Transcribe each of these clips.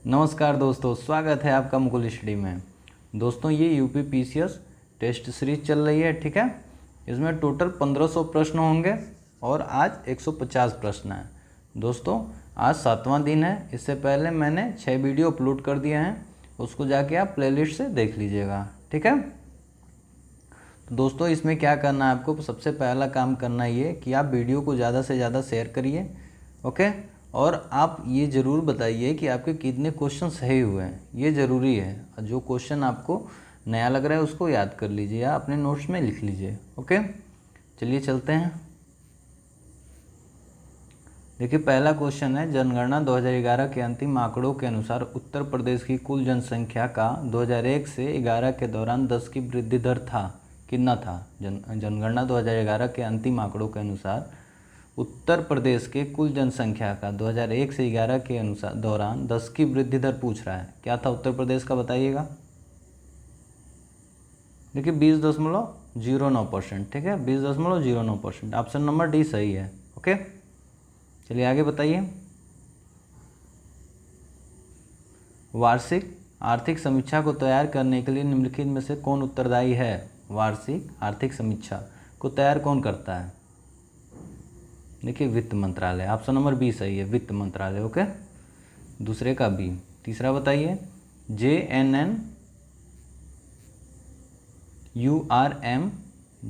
नमस्कार दोस्तों, स्वागत है आपका मुकुल स्टडी में। दोस्तों ये यूपी पीसीएस टेस्ट सीरीज चल रही है, ठीक है। इसमें टोटल 1500 प्रश्न होंगे और आज 150 प्रश्न हैं। दोस्तों आज 7वां दिन है। इससे पहले मैंने 6 वीडियो अपलोड कर दिए हैं, उसको जाके आप प्लेलिस्ट से देख लीजिएगा, ठीक है। तो दोस्तों इसमें क्या करना है आपको, सबसे पहला काम करना ये कि आप वीडियो को ज़्यादा से ज़्यादा शेयर करिए, ओके। और आप ये ज़रूर बताइए कि आपके कितने क्वेश्चन सही हुए हैं, ये ज़रूरी है। जो क्वेश्चन आपको नया लग रहा है उसको याद कर लीजिए या अपने नोट्स में लिख लीजिए, ओके। चलिए चलते हैं। देखिए पहला क्वेश्चन है, जनगणना 2011 के अंतिम आंकड़ों के अनुसार उत्तर प्रदेश की कुल जनसंख्या का 2001 से 11 के दौरान 10 की वृद्धि दर था, कितना था। जनगणना 2011 के अंतिम आंकड़ों के अनुसार उत्तर प्रदेश के कुल जनसंख्या का 2001 से 11 के अनुसार दौरान 10 की वृद्धि दर पूछ रहा है। क्या था उत्तर प्रदेश का, बताइएगा। देखिए 20.09%, ठीक है, 20.09%। ऑप्शन नंबर डी सही है, ओके। चलिए आगे बताइए। वार्षिक आर्थिक समीक्षा को तैयार करने के लिए निम्नलिखित में से कौन उत्तरदायी है। वार्षिक आर्थिक समीक्षा को तैयार कौन करता है। देखिए वित्त मंत्रालय, ऑप्शन नंबर बी सही है, वित्त मंत्रालय, ओके। दूसरे का बी। तीसरा बताइए, JNNURM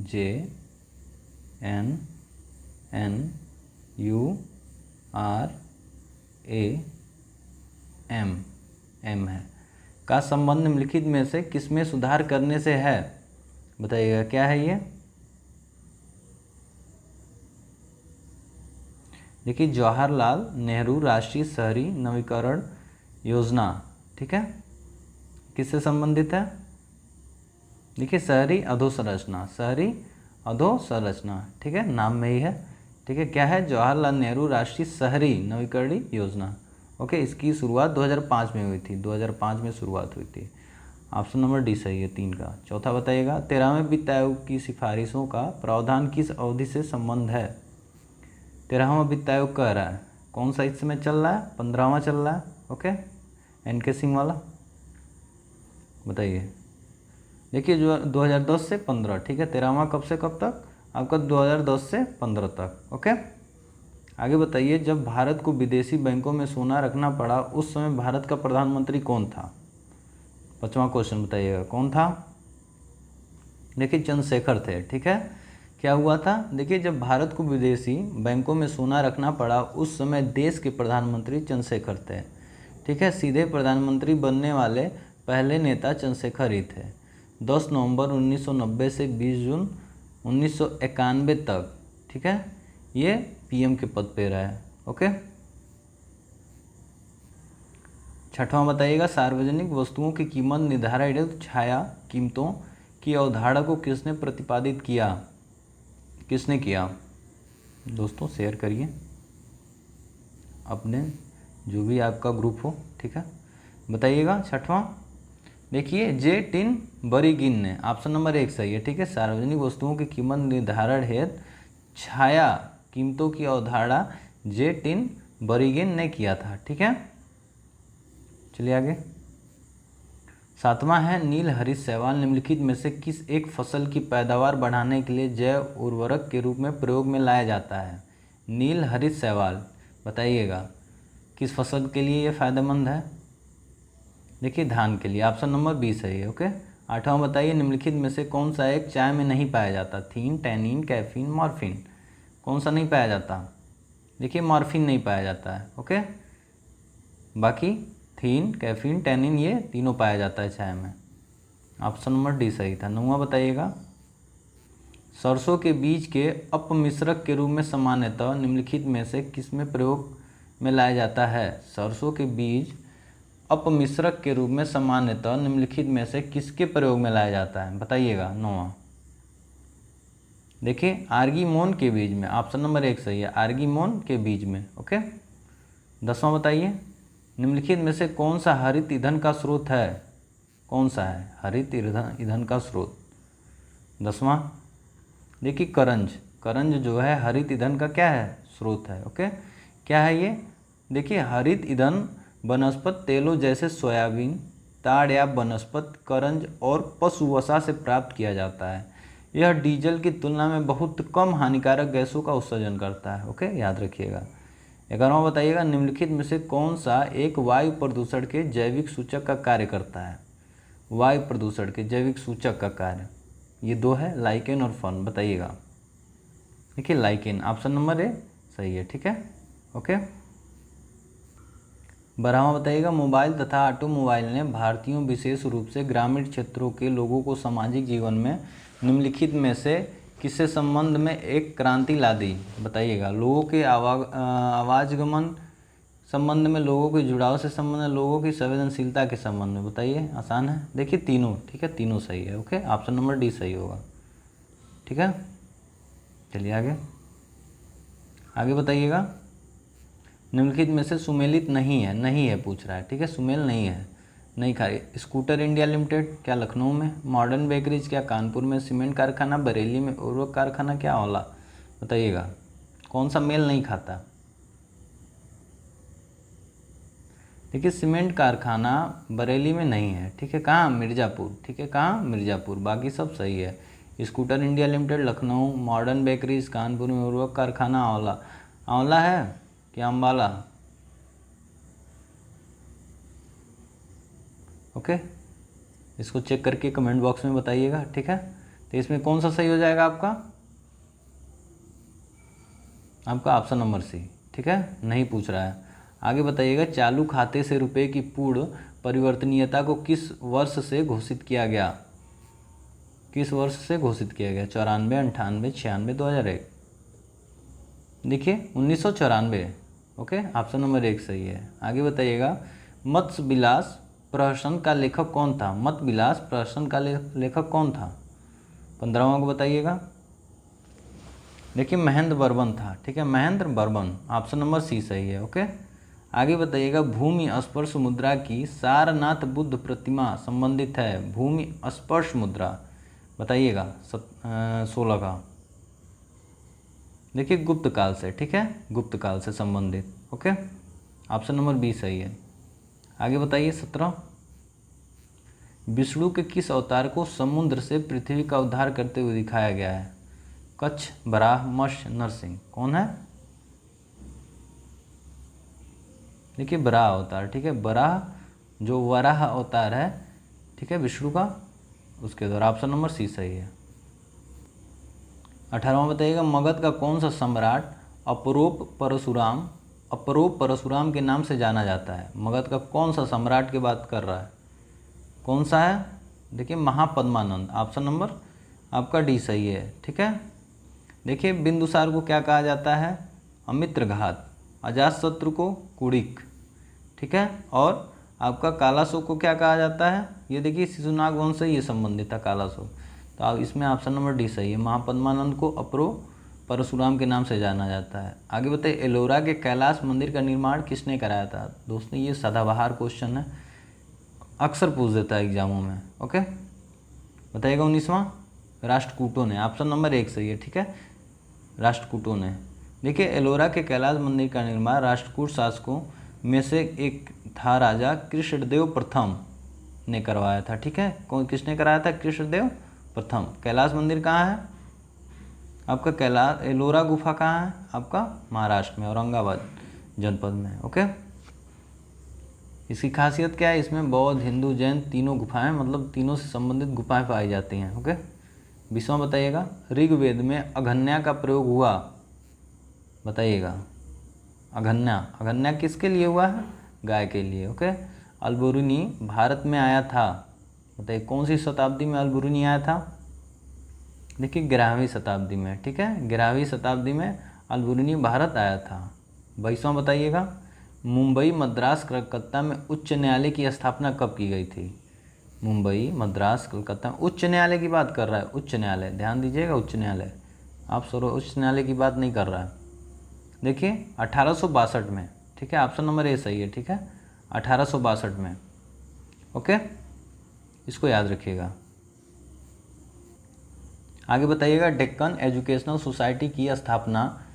JNNURAM है का संबंध निम्नलिखित में से किसमें सुधार करने से है, बताइएगा क्या है ये। देखिए जवाहरलाल नेहरू राष्ट्रीय शहरी नवीकरण योजना, ठीक है, किससे संबंधित है। देखिए शहरी अधोसंरचना, शहरी अधोसंरचना, ठीक है, नाम में ही है, ठीक है। क्या है, जवाहरलाल नेहरू राष्ट्रीय शहरी नवीकरण योजना, ओके। इसकी शुरुआत 2005 में हुई थी, 2005 में शुरुआत हुई थी। ऑप्शन नंबर डी सही है, 3 का। चौथा बताइएगा, 13वें वित्त आयोग की सिफारिशों का प्रावधान किस अवधि से संबंध है। 13वां वित्त आयोग कह रहा है, कौन सा इसमें चल रहा है, 15वां चल रहा है, ओके, NK सिंह वाला, बताइए। देखिए जो 2010 से 15, ठीक है। 13वां कब से कब तक, आपका 2010 से 15 तक, ओके। आगे बताइए, जब भारत को विदेशी बैंकों में सोना रखना पड़ा उस समय भारत का प्रधानमंत्री कौन था। 5वां क्वेश्चन बताइएगा, कौन था। देखिए चंद्रशेखर थे, ठीक है। क्या हुआ था, देखिए जब भारत को विदेशी बैंकों में सोना रखना पड़ा उस समय देश के प्रधानमंत्री चंद्रशेखर थे, ठीक है। सीधे प्रधानमंत्री बनने वाले पहले नेता चंद्रशेखर ही थे। 10 नवंबर 1990 से 20 जून 1991 तक, ठीक है, ये PM के पद पे रहे, ओके। 6वां बताइएगा, सार्वजनिक वस्तुओं की कीमत निर्धारण छाया कीमतों की अवधारणा को किसने प्रतिपादित किया, किसने किया। दोस्तों शेयर करिए अपने जो भी आपका ग्रुप हो, ठीक है, बताइएगा। 6वां देखिए J. बरीगिन ने, ऑप्शन नंबर 1 सही है, ठीक है। सार्वजनिक वस्तुओं की कीमत निर्धारण हेतु छाया कीमतों की अवधारणा J. बरीगिन ने किया था, ठीक है। चलिए आगे। 7वां है, नील हरित शैवाल निम्नलिखित में से किस एक फसल की पैदावार बढ़ाने के लिए जैव उर्वरक के रूप में प्रयोग में लाया जाता है। नील हरित शैवाल, बताइएगा किस फसल के लिए ये फायदेमंद है। देखिए धान के लिए, ऑप्शन नंबर बी सही है, ओके। 8वां बताइए, निम्नलिखित में से कौन सा एक चाय में नहीं पाया जाता। थीन, टैनिन, कैफीन, मॉर्फिन, कौन सा नहीं पाया जाता। देखिए मॉर्फिन नहीं पाया जाता है, ओके। बाकी थीन, कैफीन, टैनिन ये तीनों पाया जाता है चाय में। ऑप्शन नंबर डी सही था। 9वां बताइएगा, सरसों के बीज के अपमिश्रक के रूप में सामान्यतः निम्नलिखित में से किसमें प्रयोग में लाया जाता है। सरसों के बीज अपमिश्रक के रूप में सामान्यतः निम्नलिखित में से किसके प्रयोग में लाया जाता है, बताइएगा। 9वां देखिए आर्गीमोन के बीज में, ऑप्शन नंबर 1 सही है, आर्गीमोन के बीज में, ओके। 10वां बताइए, निम्नलिखित में से कौन सा हरित ईंधन का स्रोत है, कौन सा है हरित ईंधन का स्रोत। 10वां देखिए करंज, करंज जो है हरित ईंधन का क्या है, स्रोत है, ओके। क्या है ये, देखिए हरित ईंधन वनस्पत तेलों जैसे सोयाबीन, ताड़ या वनस्पत करंज और पशु वसा से प्राप्त किया जाता है। यह डीजल की तुलना में बहुत कम हानिकारक गैसों का उत्सर्जन करता है। ओके, याद रखिएगा। 11वां बताइएगा, निम्नलिखित में से कौन सा एक वायु प्रदूषण के जैविक सूचक का कार्य करता है? वायु प्रदूषण के जैविक सूचक का कार्य, ये दो है, लाइकेन और फर्न। बताइएगा। देखिए लाइकेन, ऑप्शन नंबर ए सही है। ठीक है, ओके। 12वां बताइएगा, मोबाइल तथा ऑटोमोबाइल ने भारतीयों विशेष रूप से ग्रामीण क्षेत्रों के लोगों को सामाजिक जीवन में निम्नलिखित में से किससे संबंध में एक क्रांति ला दी? बताइएगा। लोगों के आवागमन संबंध में, लोगों के जुड़ाव से संबंध में, लोगों की संवेदनशीलता के संबंध में। बताइए, आसान है। देखिए तीनों, ठीक है, तीनों सही है। ओके, ऑप्शन नंबर डी सही होगा। ठीक है, चलिए आगे। आगे बताइएगा, निम्नलिखित में से सुमेलित नहीं है, नहीं है पूछ रहा है। ठीक है, सुमेल नहीं है, नहीं खा रही। स्कूटर इंडिया लिमिटेड क्या लखनऊ में? मॉडर्न बेकरीज क्या कानपुर में? सीमेंट कारखाना बरेली में? उर्वरक कारखाना क्या आंवला? बताइएगा, कौन सा मेल नहीं खाता? देखिए सीमेंट कारखाना बरेली में नहीं है। ठीक है, कहाँ? मिर्ज़ापुर। ठीक है, कहाँ? मिर्ज़ापुर। बाकी सब सही है। Scooter India limited Lucknow, modern bakeries Kanpur में, उर्वरक कारखाना आंवला। आंवला है कि अम्बाला? ओके, इसको चेक करके कमेंट बॉक्स में बताइएगा। ठीक है, तो इसमें कौन सा सही हो जाएगा आपका? आपका ऑप्शन नंबर सी। ठीक है, नहीं पूछ रहा है। आगे बताइएगा, चालू खाते से रुपए की पूर्ण परिवर्तनीयता को किस वर्ष से घोषित किया गया? किस वर्ष से घोषित किया गया? 94, 98, 96, 2001? देखिए 1994। ओके, ऑप्शन नंबर 1 सही है। आगे बताइएगा, मत्स्य विलास प्रहसन का लेखक कौन था? मत्स्य विलास प्रहसन का लेखक कौन था? 15वां को बताइएगा। देखिए महेंद्र बर्मन था। ठीक है, Mahendra Barman, option number C सही है। ओके, आगे बताइएगा, भूमि स्पर्श मुद्रा की सारनाथ बुद्ध प्रतिमा संबंधित है। भूमि स्पर्श मुद्रा, बताइएगा 16 का। देखिए गुप्त काल से। ठीक है, गुप्त काल से संबंधित। ओके, ऑप्शन नंबर बी सही है। आगे बताइए 17, विष्णु के किस अवतार को समुद्र से पृथ्वी का उद्धार करते हुए दिखाया गया है? कच्छ, बराह, मत्स्य, नरसिंह? कौन है? देखिए बराह अवतार। ठीक है, बराह जो वराह अवतार है, ठीक है, विष्णु का, उसके द्वारा। ऑप्शन नंबर सी सही है। 18वां बताइएगा, मगध का कौन सा सम्राट अपरोप परशुराम के नाम से जाना जाता है? मगध का कौन सा सम्राट की बात कर रहा है? कौन सा है? देखिए महापद्मानंद। ऑप्शन नंबर आपका डी सही है। ठीक है, देखिए बिंदुसार को क्या कहा जाता है? अमित्रघात। अजातशत्रु को कुड़िक। ठीक है, और आपका कालाशोक को क्या कहा जाता है? ये देखिए शिशुनाग वंश से ये संबंधित था कालाशोक। तो अब इसमें ऑप्शन नंबर डी सही है। महापद्मानंद को अपरो परशुराम के नाम से जाना जाता है। आगे बताइए, एलोरा के कैलाश मंदिर का निर्माण किसने कराया था? दोस्तों ये सदाबहार क्वेश्चन है, अक्सर पूछ देता है एग्जामों में। ओके, बताइएगा 19वां, राष्ट्रकूटों ने। ऑप्शन नंबर 1 सही है। ठीक है, राष्ट्रकूटों ने। देखिए एलोरा के कैलाश मंदिर का निर्माण राष्ट्रकूट शासकों में से एक था, राजा कृष्णदेव प्रथम ने करवाया था। ठीक है, कौन किसने कराया था? कृष्णदेव प्रथम। कैलाश मंदिर कहाँ है आपका? कैलाश एलोरा गुफा कहाँ है आपका? महाराष्ट्र में, औरंगाबाद जनपद में। ओके, इसकी खासियत क्या है? इसमें बौद्ध, हिंदू, जैन तीनों गुफाएं, मतलब तीनों से संबंधित गुफाएं पाई जाती हैं। ओके, 20वां बताइएगा, ऋग्वेद में अघन्या का प्रयोग हुआ। बताइएगा, अघन्या किसके लिए हुआ है? गाय के लिए। ओके, अलबरूनी भारत में आया था। बताइए कौन सी शताब्दी में अलबरूनी आया था? देखिए 11वीं शताब्दी में। ठीक है, 11वीं शताब्दी में अलबरूनी भारत आया था। 22वां बताइएगा, मुंबई, मद्रास, कलकत्ता में उच्च न्यायालय की स्थापना कब की गई थी? मुंबई, मद्रास, कलकत्ता में उच्च न्यायालय की बात कर रहा है। उच्च न्यायालय, ध्यान दीजिएगा, उच्च न्यायालय, आप सर्वोच्च न्यायालय की बात नहीं कर रहा है। देखिए 1862 में। ठीक है, ऑप्शन नंबर ए सही है। ठीक है, 1862 में। ओके, इसको याद रखिएगा। आगे बताइएगा, डेक्कन एजुकेशनल सोसाइटी की स्थापना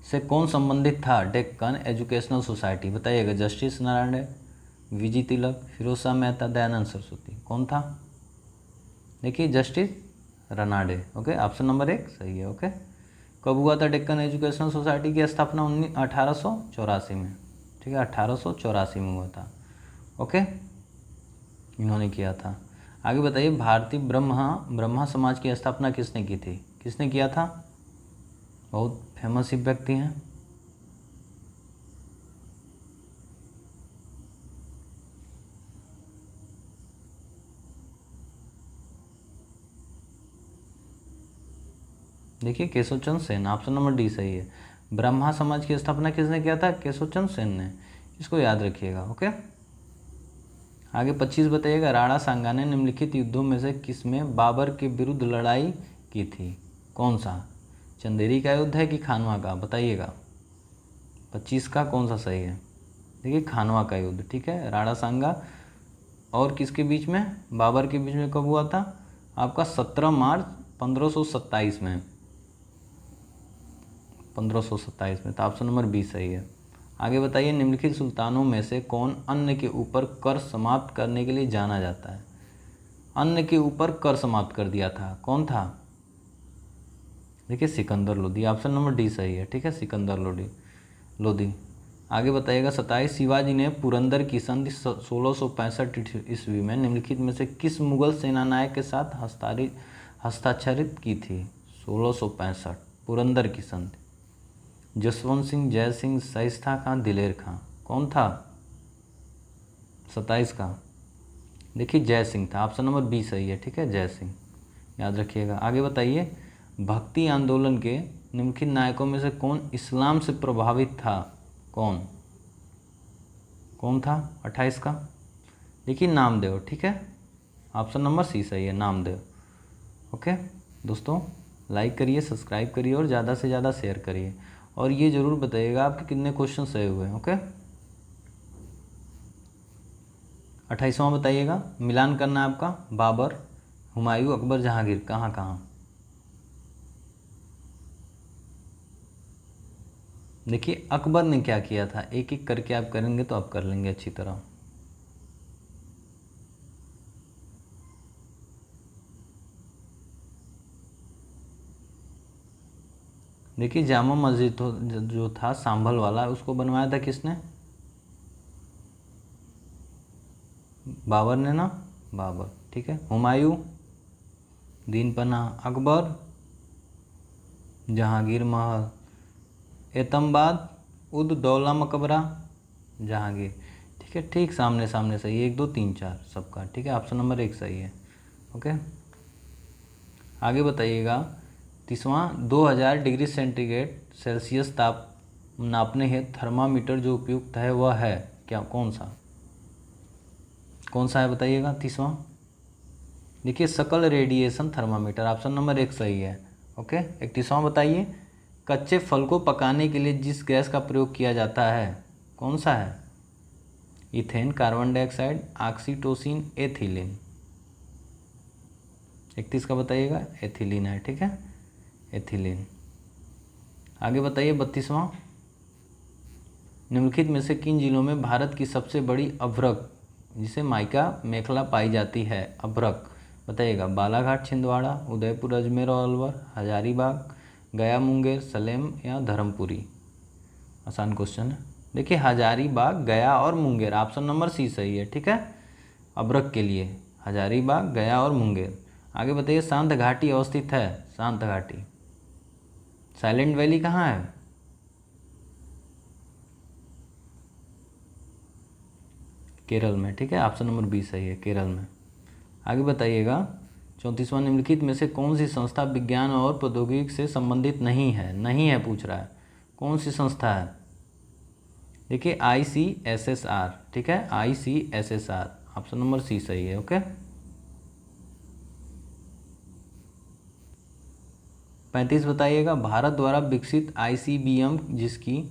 से कौन संबंधित था? डेक्कन एजुकेशनल सोसाइटी, बताइएगा जस्टिस नारायण वीजी तिलक, फिरोज शाह मेहता, दयानंद सरस्वती। कौन था? देखिए justice Ranade. Okay, option number 1 सही है। ओके, कब हुआ था डेक्कन एजुकेशनल सोसाइटी की स्थापना? 1884 में। ठीक है, 1884 में हुआ था। ओके, इन्होंने किया था। आगे बताइए, भारतीय ब्रह्मा समाज की स्थापना किसने की थी? किसने किया था? बहुत फेमस ही व्यक्ति हैं। देखिए Keshav Chandra Sen, option number D सही है। ब्रह्मा समाज की स्थापना किसने किया था? केशव चंद्र सेन ने। इसको याद रखिएगा। ओके, आगे 25 बताइएगा, राणा सांगा ने निम्नलिखित युद्धों में से किसमें बाबर के विरुद्ध लड़ाई की थी? कौन सा? चंदेरी का युद्ध है कि खानवा का? बताइएगा 25 का कौन सा सही है? देखिए खानवा का युद्ध। ठीक है, राणा सांगा और किसके बीच में? बाबर के बीच में। कब हुआ था? आपका 17 मार्च 1527 में। 1527 में। तो ऑप्शन नंबर 20 सही है। आगे बताइए, निम्नलिखित सुल्तानों में से कौन अन्न के ऊपर कर समाप्त करने के लिए जाना जाता है? अन्न के ऊपर कर समाप्त कर दिया था, कौन था? देखिए Sikandar Lodhi, option number D सही है। ठीक है, सिकंदर लोधी। आगे बताइएगा, 27 शिवाजी ने पुरंदर की संधि 1665 ईस्वी में निम्नलिखित में से किस मुगल सेनानायक के साथ हस्ताक्षरित की थी? 1665 पुरंदर की संधि। जसवंत सिंह, जय सिंह, शाइस्ता खां, दिलेर खां। कौन था 27 का? देखिए जय सिंह था, ऑप्शन नंबर बी सही है। ठीक है, जय सिंह याद रखिएगा। आगे बताइए, भक्ति आंदोलन के निम्नलिखित नायकों में से कौन इस्लाम से प्रभावित था? कौन था 28 का? देखिए नामदेव। ठीक है, ऑप्शन नंबर सी सही है, नामदेव। ओके दोस्तों, लाइक करिए, सब्सक्राइब करिए और ज़्यादा से ज़्यादा शेयर करिए। और ये ज़रूर बताइएगा आपके कितने क्वेश्चन सही हुए हैं। ओके, 28वां बताइएगा, मिलान करना है आपका। बाबर, हुमायूं, अकबर, जहांगीर, कहाँ कहाँ? देखिए अकबर ने क्या किया था, एक एक करके आप करेंगे तो आप कर लेंगे अच्छी तरह। देखिए जामा मस्जिद जो था सांभल वाला, उसको बनवाया था किसने? बाबर ने ना, बाबर। ठीक है, हुमायूं, दीन पनाह, अकबर, जहांगीर महल, एतमबाद, उद दौला मकबरा, जहांगीर। ठीक है, ठीक सामने सामने सही है, 1 2 3 4 सबका। ठीक है, ऑप्शन नंबर 1 सही है। ओके, आगे बताइएगा, 30वां, 2000 डिग्री सेंटीग्रेड सेल्सियस ताप नापने हेतु थर्मामीटर जो उपयुक्त है वह है क्या? कौन सा है बताइएगा 30वां? देखिए सकल रेडिएशन थर्मामीटर, ऑप्शन नंबर 1 सही है। ओके, 31वां बताइए, कच्चे फल को पकाने के लिए जिस गैस का प्रयोग किया जाता है कौन सा है? Ethane, carbon dioxide, oxytocin, ethylene. 31 का बताइएगा, एथिलीन है। ठीक है, एथिलीन। आगे बताइए 32वां, निम्नलिखित में से किन जिलों में भारत की सबसे बड़ी अभ्रक जिसे माइका मेखला पाई जाती है? अभ्रक बताइएगा, बालाघाट, छिंदवाड़ा, उदयपुर, अजमेर और अलवर, हजारीबाग, गया, मुंगेर, सलेम या धर्मपुरी। आसान क्वेश्चन है। देखिए हजारीबाग, गया और मुंगेर, ऑप्शन नंबर सी सही है। ठीक है, अभ्रक के लिए हजारीबाग, गया और मुंगेर। आगे बताइए, शांत घाटी अवस्थित है? शांत घाटी, साइलेंट वैली कहाँ है? केरल में। ठीक है, ऑप्शन नंबर बी सही है, केरल में। आगे बताइएगा, 34वां, निम्नलिखित में से कौन सी संस्था विज्ञान और प्रौद्योगिकी से संबंधित नहीं है? नहीं है पूछ रहा है, कौन सी संस्था है? देखिए ICSSR। ठीक है, ICSSR, ऑप्शन नंबर सी सही है। ओके, 35 बताइएगा, भारत द्वारा विकसित ICBM जिसकी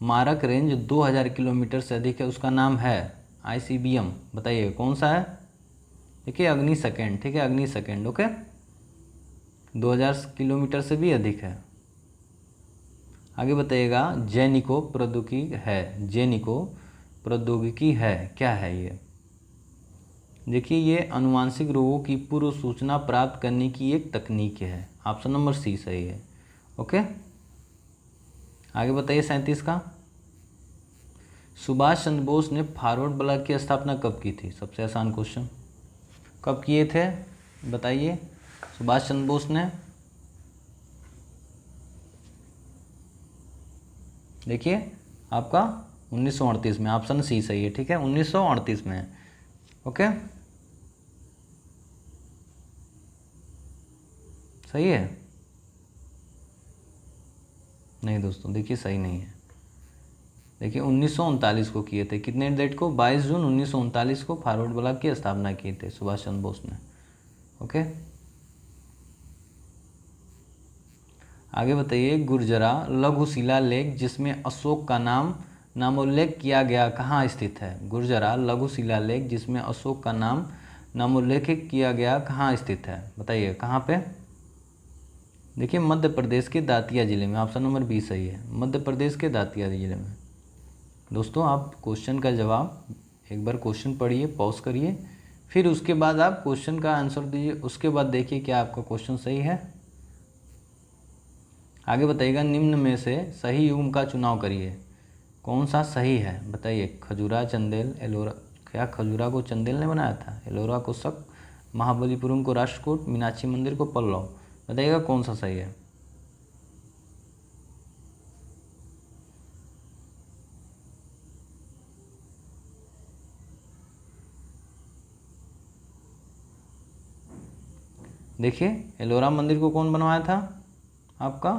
मारक रेंज 2000 किलोमीटर से अधिक है उसका नाम है? ICBM बताइए कौन सा है? देखिए अग्नि सेकंड। ठीक है, अग्नि सेकंड। ओके, 2000 किलोमीटर से भी अधिक है। आगे बताइएगा, जेनिको प्रौद्योगिकी है, जेनिको प्रौद्योगिकी है? क्या है ये? देखिए, ये अनुवांशिक रोगों की पूर्व सूचना प्राप्त करने की एक तकनीक है। ऑप्शन नंबर सी सही है। ओके, आगे बताइए 37 का। सुभाष चंद्र बोस ने फॉरवर्ड ब्लॉक की स्थापना कब की थी? सबसे आसान क्वेश्चन, कब किए थे बताइए सुभाष चंद्र बोस ने? देखिए आपका 1938 में, ऑप्शन सी सही है। ठीक है, 1938 में है। ओके, सही है? नहीं दोस्तों, देखिए सही नहीं है। देखिए 1939 को किए थे। कितने डेट को? 22 जून 1939 को फॉरवर्ड ब्लॉक की स्थापना की थी सुभाष चंद्र बोस ने। ओके, आगे बताइए। गुर्जरा लघु शिलालेख जिसमें अशोक का नामोल्लेख किया गया कहाँ स्थित है? गुर्जरा लघु शिलालेख जिसमें अशोक का नामोल्लेखित किया गया कहाँ स्थित है? बताइए कहाँ पे? देखिए मध्य प्रदेश के दातिया जिले में। ऑप्शन नंबर बी सही है, मध्य प्रदेश के दातिया जिले में। दोस्तों आप क्वेश्चन का जवाब एक बार क्वेश्चन पढ़िए, पॉज करिए, फिर उसके बाद आप क्वेश्चन का आंसर दीजिए। उसके बाद देखिए क्या आपका क्वेश्चन सही है। आगे बताइएगा, निम्न में से सही युग्म का चुनाव करिए। कौन सा सही है बताइए? खजूरा, चंदेल, एलोरा। क्या खजूरा को चंदेल ने बनाया था? एलोरा को शक, महाबलीपुरम को राष्ट्रकूट, मीनाक्षी मंदिर को पल्लव। बताइएगा कौन सा सही है। देखिए एलोरा मंदिर को कौन बनवाया था? आपका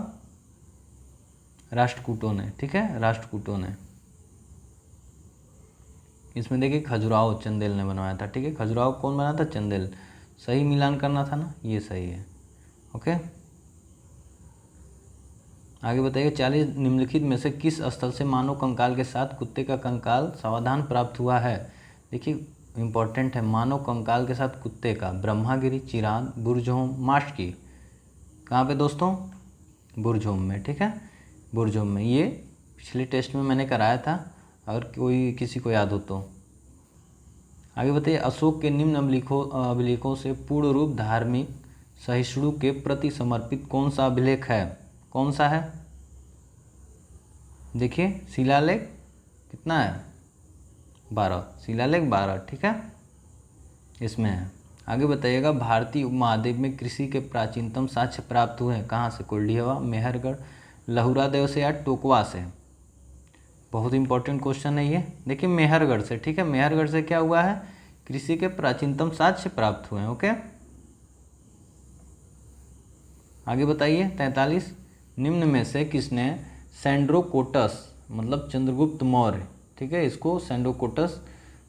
राष्ट्रकूटों ने। ठीक है, राष्ट्रकूटों ने। इसमें देखिए खजुराहो चंदेल ने बनवाया था। ठीक है, खजुराहो कौन बनाया था? चंदेल। सही मिलान करना था ना, ये सही है। ओके, आगे बताइए। 40 निम्नलिखित में से किस स्थल से मानव कंकाल के साथ कुत्ते का कंकाल सावधान प्राप्त हुआ है? देखिए इंपॉर्टेंट है, मानव कंकाल के साथ कुत्ते का। ब्रह्मागिरी, चिरांद, बुरजोम, मास्की। कहाँ पे दोस्तों? बुरजोम में। ठीक है, बुरजोम में। ये पिछले टेस्ट में मैंने कराया था, अगर कोई किसी को याद हो तो। आगे बताइए। अशोक के निम्न अभिलेखों से पूर्ण रूप धार्मिक सहिष्णु के प्रति समर्पित कौन सा अभिलेख है? कौन सा है? देखिए शिलालेख कितना है? 12। शिलालेख 12। ठीक है, इसमें है। आगे बताइएगा। भारतीय उपमहाद्वीप में कृषि के प्राचीनतम साक्ष्य प्राप्त हुए हैं कहाँ से? कुल्डीहवा, मेहरगढ़, लहुरादेव से या टोकवा से? बहुत इंपॉर्टेंट क्वेश्चन है ये। देखिए मेहरगढ़ से। ठीक है, मेहरगढ़ से क्या हुआ है? कृषि के प्राचीनतम साक्ष्य प्राप्त हुए हैं। ओके, आगे बताइए 43। निम्न में से किसने सैंड्रोकोटस मतलब चंद्रगुप्त मौर्य, ठीक है, इसको सैंड्रोकोटस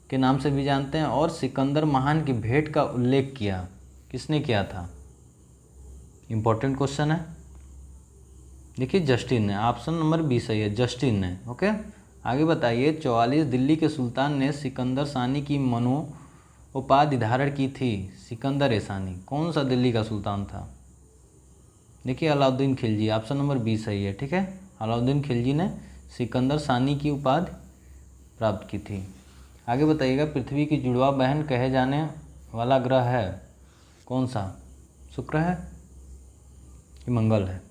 के नाम से भी जानते हैं, और सिकंदर महान की भेंट का उल्लेख किया? किसने किया था? इंपॉर्टेंट क्वेश्चन है। देखिए जस्टिन ने। ऑप्शन नंबर बी सही है, जस्टिन ने। ओके, आगे बताइए। 44 दिल्ली के सुल्तान ने सिकंदर सानी की उपाधि धारण की थी? सिकंदर ए सानी। कौन सा दिल्ली का सुल्तान था? देखिए Alauddin Khilji. Option number B सही है। ठीक है, अलाउद्दीन खिलजी ने सिकंदर सानी की उपाधि प्राप्त की थी। आगे बताइएगा। पृथ्वी की जुड़वा बहन कहे जाने वाला ग्रह है कौन सा? शुक्र है कि मंगल है?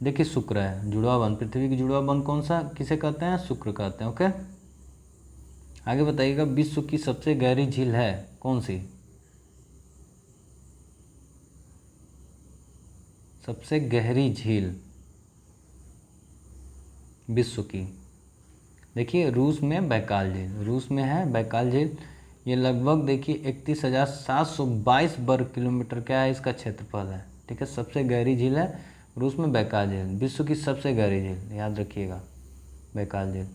देखिए शुक्र है। जुड़वा बहन, पृथ्वी की जुड़वा बहन कौन सा किसे कहते हैं? शुक्र कहते हैं। ओके, आगे बताइएगा। विश्व की सबसे गहरी झील है कौन सी? सबसे गहरी झील विश्व की। देखिए रूस में बैकाल झील, रूस में है बैकाल झील। ये लगभग देखिए 31,722 वर्ग किलोमीटर क्या है इसका क्षेत्रफल है। ठीक है, सबसे गहरी झील है रूस में बैकाल झील। विश्व की सबसे गहरी झील याद रखिएगा, बैकाल झील।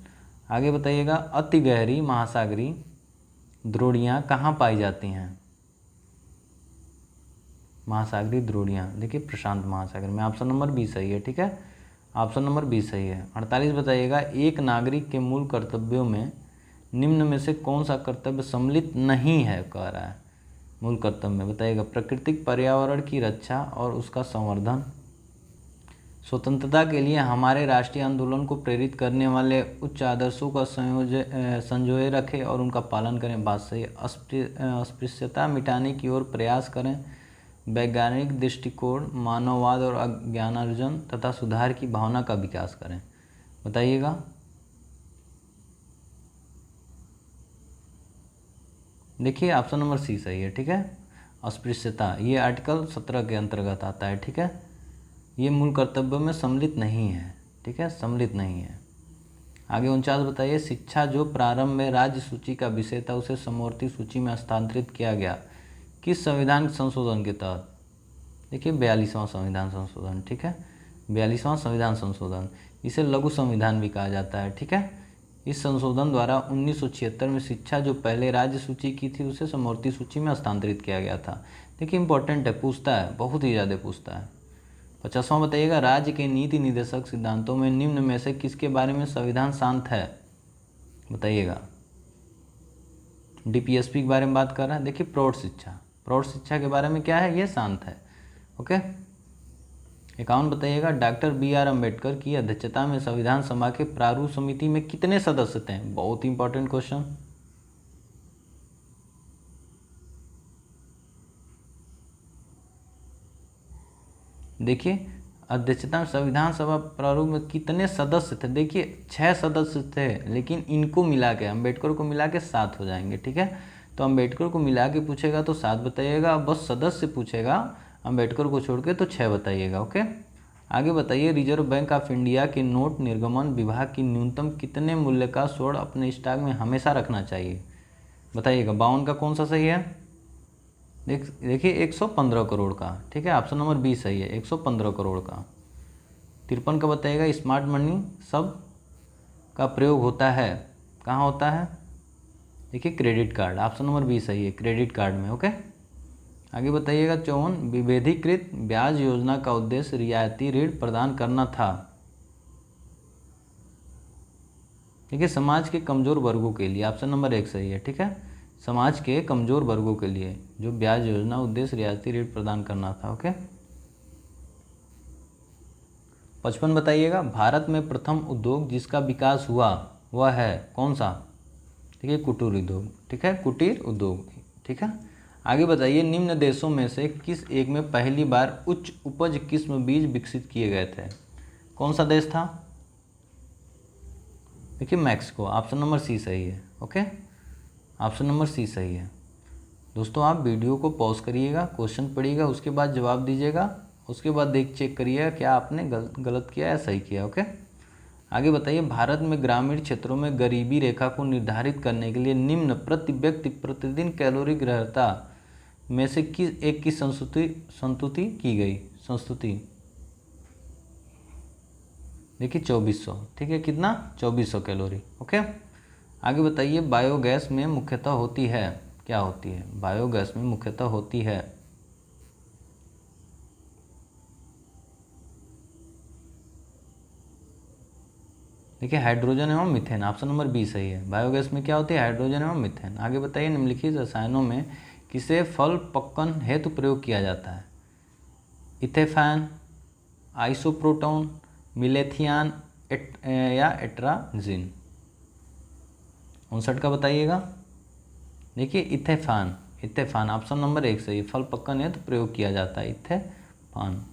आगे बताइएगा। अति गहरी महासागरीय द्रोणियाँ कहाँ पाई जाती हैं? महासागरीय द्रोणियाँ देखिए प्रशांत महासागर में। ऑप्शन नंबर बी सही है। ठीक है, ऑप्शन नंबर बी सही है। 48 बताइएगा। एक नागरिक के मूल कर्तव्यों में निम्न में से कौन सा कर्तव्य सम्मिलित नहीं है कह रहा है? मूल कर्तव्य में बताइएगा। प्राकृतिक पर्यावरण की रक्षा और उसका संवर्धन, स्वतंत्रता के लिए हमारे राष्ट्रीय आंदोलन को प्रेरित करने वाले उच्च आदर्शों का संजोए रखें और उनका पालन करें। बात सही है। अस्पृश्यता मिटाने की ओर प्रयास करें। वैज्ञानिक दृष्टिकोण, मानववाद और ज्ञानार्जन तथा सुधार की भावना का विकास करें। बताइएगा। देखिए ऑप्शन नंबर सी सही है। ठीक है, अस्पृश्यता ये आर्टिकल 17 के अंतर्गत आता है। ठीक है, ये मूल कर्तव्यों में सम्मिलित नहीं है। ठीक है, सम्मिलित नहीं है। आगे 49 बताइए, शिक्षा जो प्रारंभ में राज्य सूची का विषय था उसे समवर्ती सूची में हस्तांतरित किया गया किस संविधान संशोधन के तहत? देखिए 42वां संविधान संशोधन। ठीक है, 42वां संविधान संशोधन, इसे लघु संविधान भी कहा जाता है। ठीक है, इस संशोधन द्वारा 1976 में शिक्षा जो पहले राज्य सूची की थी उसे समवर्ती सूची में हस्तांतरित किया गया था। देखिए इंपॉर्टेंट है, पूछता है, बहुत ही ज़्यादा पूछता है। 50वां बताइएगा, राज्य के नीति निर्देशक सिद्धांतों में निम्न में से किसके बारे में संविधान शांत है? बताइएगा। डीपीएसपी के बारे में बात कर रहा है। देखिए प्रौढ़ शिक्षा के बारे में क्या है, ये शांत है। ओके। 51 बताइएगा, डॉक्टर BR अम्बेडकर की अध्यक्षता में संविधान सभा के प्रारूप समिति में कितने सदस्य थे? बहुत इंपॉर्टेंट क्वेश्चन। देखिए अध्यक्षता में संविधान सभा प्रारूप में कितने सदस्य थे? देखिए 6 सदस्य थे, लेकिन इनको मिला के, अम्बेडकर को मिला के 7 हो जाएंगे। ठीक है, तो अम्बेडकर को मिला के पूछेगा तो 7 बताइएगा, बस सदस्य पूछेगा अम्बेडकर को छोड़ के तो 6 बताइएगा। ओके। आगे बताइए, रिजर्व बैंक ऑफ इंडिया के नोट निर्गमन विभाग की न्यूनतम कितने मूल्य का स्वर्ण अपने स्टॉक में हमेशा रखना चाहिए? बताइएगा। 52 का कौन सा सही है? देखिए 115 करोड़ का। ठीक है, ऑप्शन नंबर बी सही है, 115 करोड़ का। 53 का बताइएगा, स्मार्ट मनी सब का प्रयोग होता है, कहाँ होता है? देखिए credit card, option number B सही है, क्रेडिट कार्ड में। ओके। आगे बताइएगा 54, विभेदीकृत ब्याज योजना का उद्देश्य रियायती ऋण प्रदान करना था। देखिए समाज के कमजोर वर्गों के लिए, ऑप्शन नंबर 1 सही है। ठीक है, समाज के कमजोर वर्गों के लिए जो ब्याज योजना उद्देश्य रियायती ऋण प्रदान करना था। ओके। 55 बताइएगा, भारत में प्रथम उद्योग जिसका विकास हुआ वह है कौन सा? ठीक है, कुटीर उद्योग। ठीक है, कुटीर उद्योग। ठीक है। आगे बताइए, निम्न देशों में से किस एक में पहली बार उच्च उपज किस्म बीज विकसित किए गए थे? कौन सा देश था? देखिए मैक्सिको, ऑप्शन नंबर सी सही है। ओके, ऑप्शन नंबर सी सही है। दोस्तों आप वीडियो को पॉज करिएगा, क्वेश्चन पढ़िएगा, उसके बाद जवाब दीजिएगा, उसके बाद चेक करिएगा क्या आपने गलत किया या सही किया। ओके। आगे बताइए, भारत में ग्रामीण क्षेत्रों में गरीबी रेखा को निर्धारित करने के लिए निम्न प्रति व्यक्ति प्रतिदिन कैलोरी ग्रहणता में से किस एक की संस्तुति की गई? संस्तुति देखिए 2400। ठीक है, कितना? 2400 कैलोरी। ओके। आगे बताइए, बायोगैस में मुख्यतः होती है, क्या होती है? बायोगैस में मुख्यतः होती है, देखिए हाइड्रोजन एवं मीथेन, ऑप्शन नंबर बी सही है। बायोगैस में क्या होती है? हाइड्रोजन एवं मीथेन। आगे बताइए, निम्नलिखित रसायनों में किसे फल पक्कन हेतु प्रयोग किया जाता है? इथेफैन, आइसोप्रोटोन, मिलेथियान या एट्राजिन। 59 का बताइएगा। देखिए इथेफान ऑप्शन नंबर 1 सही, फल पक्कन हेतु प्रयोग किया जाता है, इथेफान।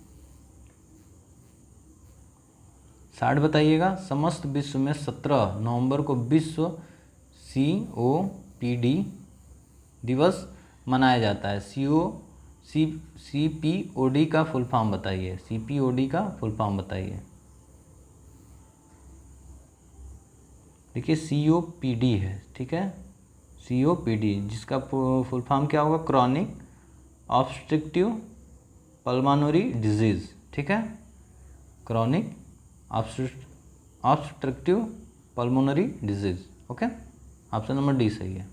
60 बताइएगा, समस्त विश्व में 17 नवंबर को विश्व COPD दिवस मनाया जाता है। CPOD का फुल फॉर्म बताइए, CPOD का फुल फॉर्म बताइए। देखिए COPD है। ठीक है, COPD जिसका फुल फॉर्म क्या होगा? Chronic obstructive pulmonary disease. ठीक है, chronic obstructive pulmonary disease. Okay, option number D सही है।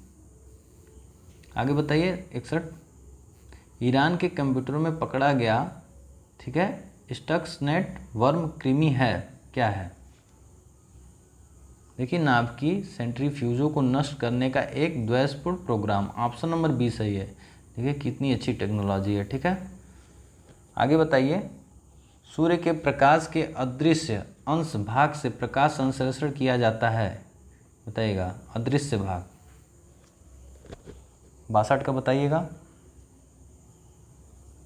आगे बताइए 61, ईरान के कंप्यूटर में पकड़ा गया, ठीक है, स्टक्सनेट वर्म कृमि है, क्या है? देखिए नाभिकीय सेंट्रीफ्यूजों को नष्ट करने का एक द्वैतपूर्ण प्रोग्राम, ऑप्शन नंबर बी सही है। देखिए कितनी अच्छी टेक्नोलॉजी है। ठीक है, आगे बताइए, सूर्य के प्रकाश के अदृश्य अंश भाग से प्रकाश संश्लेषण किया जाता है, बताइएगा अदृश्य भाग। 62 का बताइएगा।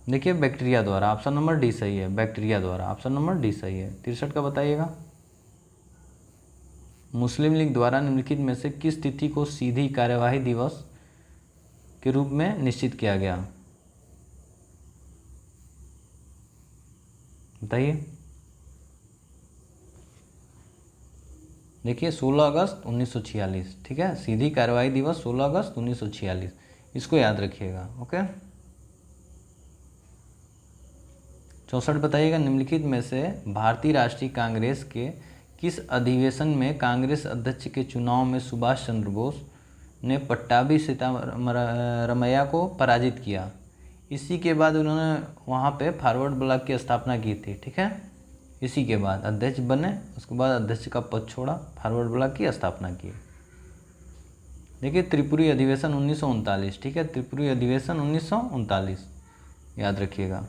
देखिए बैक्टीरिया द्वारा, ऑप्शन नंबर डी सही है, बैक्टीरिया द्वारा, ऑप्शन नंबर डी सही है। 63 का बताइएगा। मुस्लिम लीग द्वारा निम्नलिखित में से किस तिथि को सीधी कार्यवाही दिवस के रूप में निश्चित किया गया, बताइए। देखिए 16 अगस्त 1946, ठीक है, सीधी कार्यवाही दिवस 16 अगस्त 1946, इसको याद रखिएगा। ओके। 64 बताइएगा। निम्नलिखित में से भारतीय राष्ट्रीय कांग्रेस के किस अधिवेशन में कांग्रेस अध्यक्ष के चुनाव में सुभाष चंद्र बोस ने पट्टाभी सीतारमैया को पराजित किया? इसी के बाद उन्होंने वहाँ पे फॉरवर्ड ब्लॉक की स्थापना की थी, ठीक है। इसी के बाद अध्यक्ष बने, उसके बाद अध्यक्ष का पद छोड़ा, फॉरवर्ड ब्लॉक की स्थापना की। देखिए त्रिपुरी अधिवेशन 1939, ठीक है, त्रिपुरी अधिवेशन 1939 याद रखिएगा।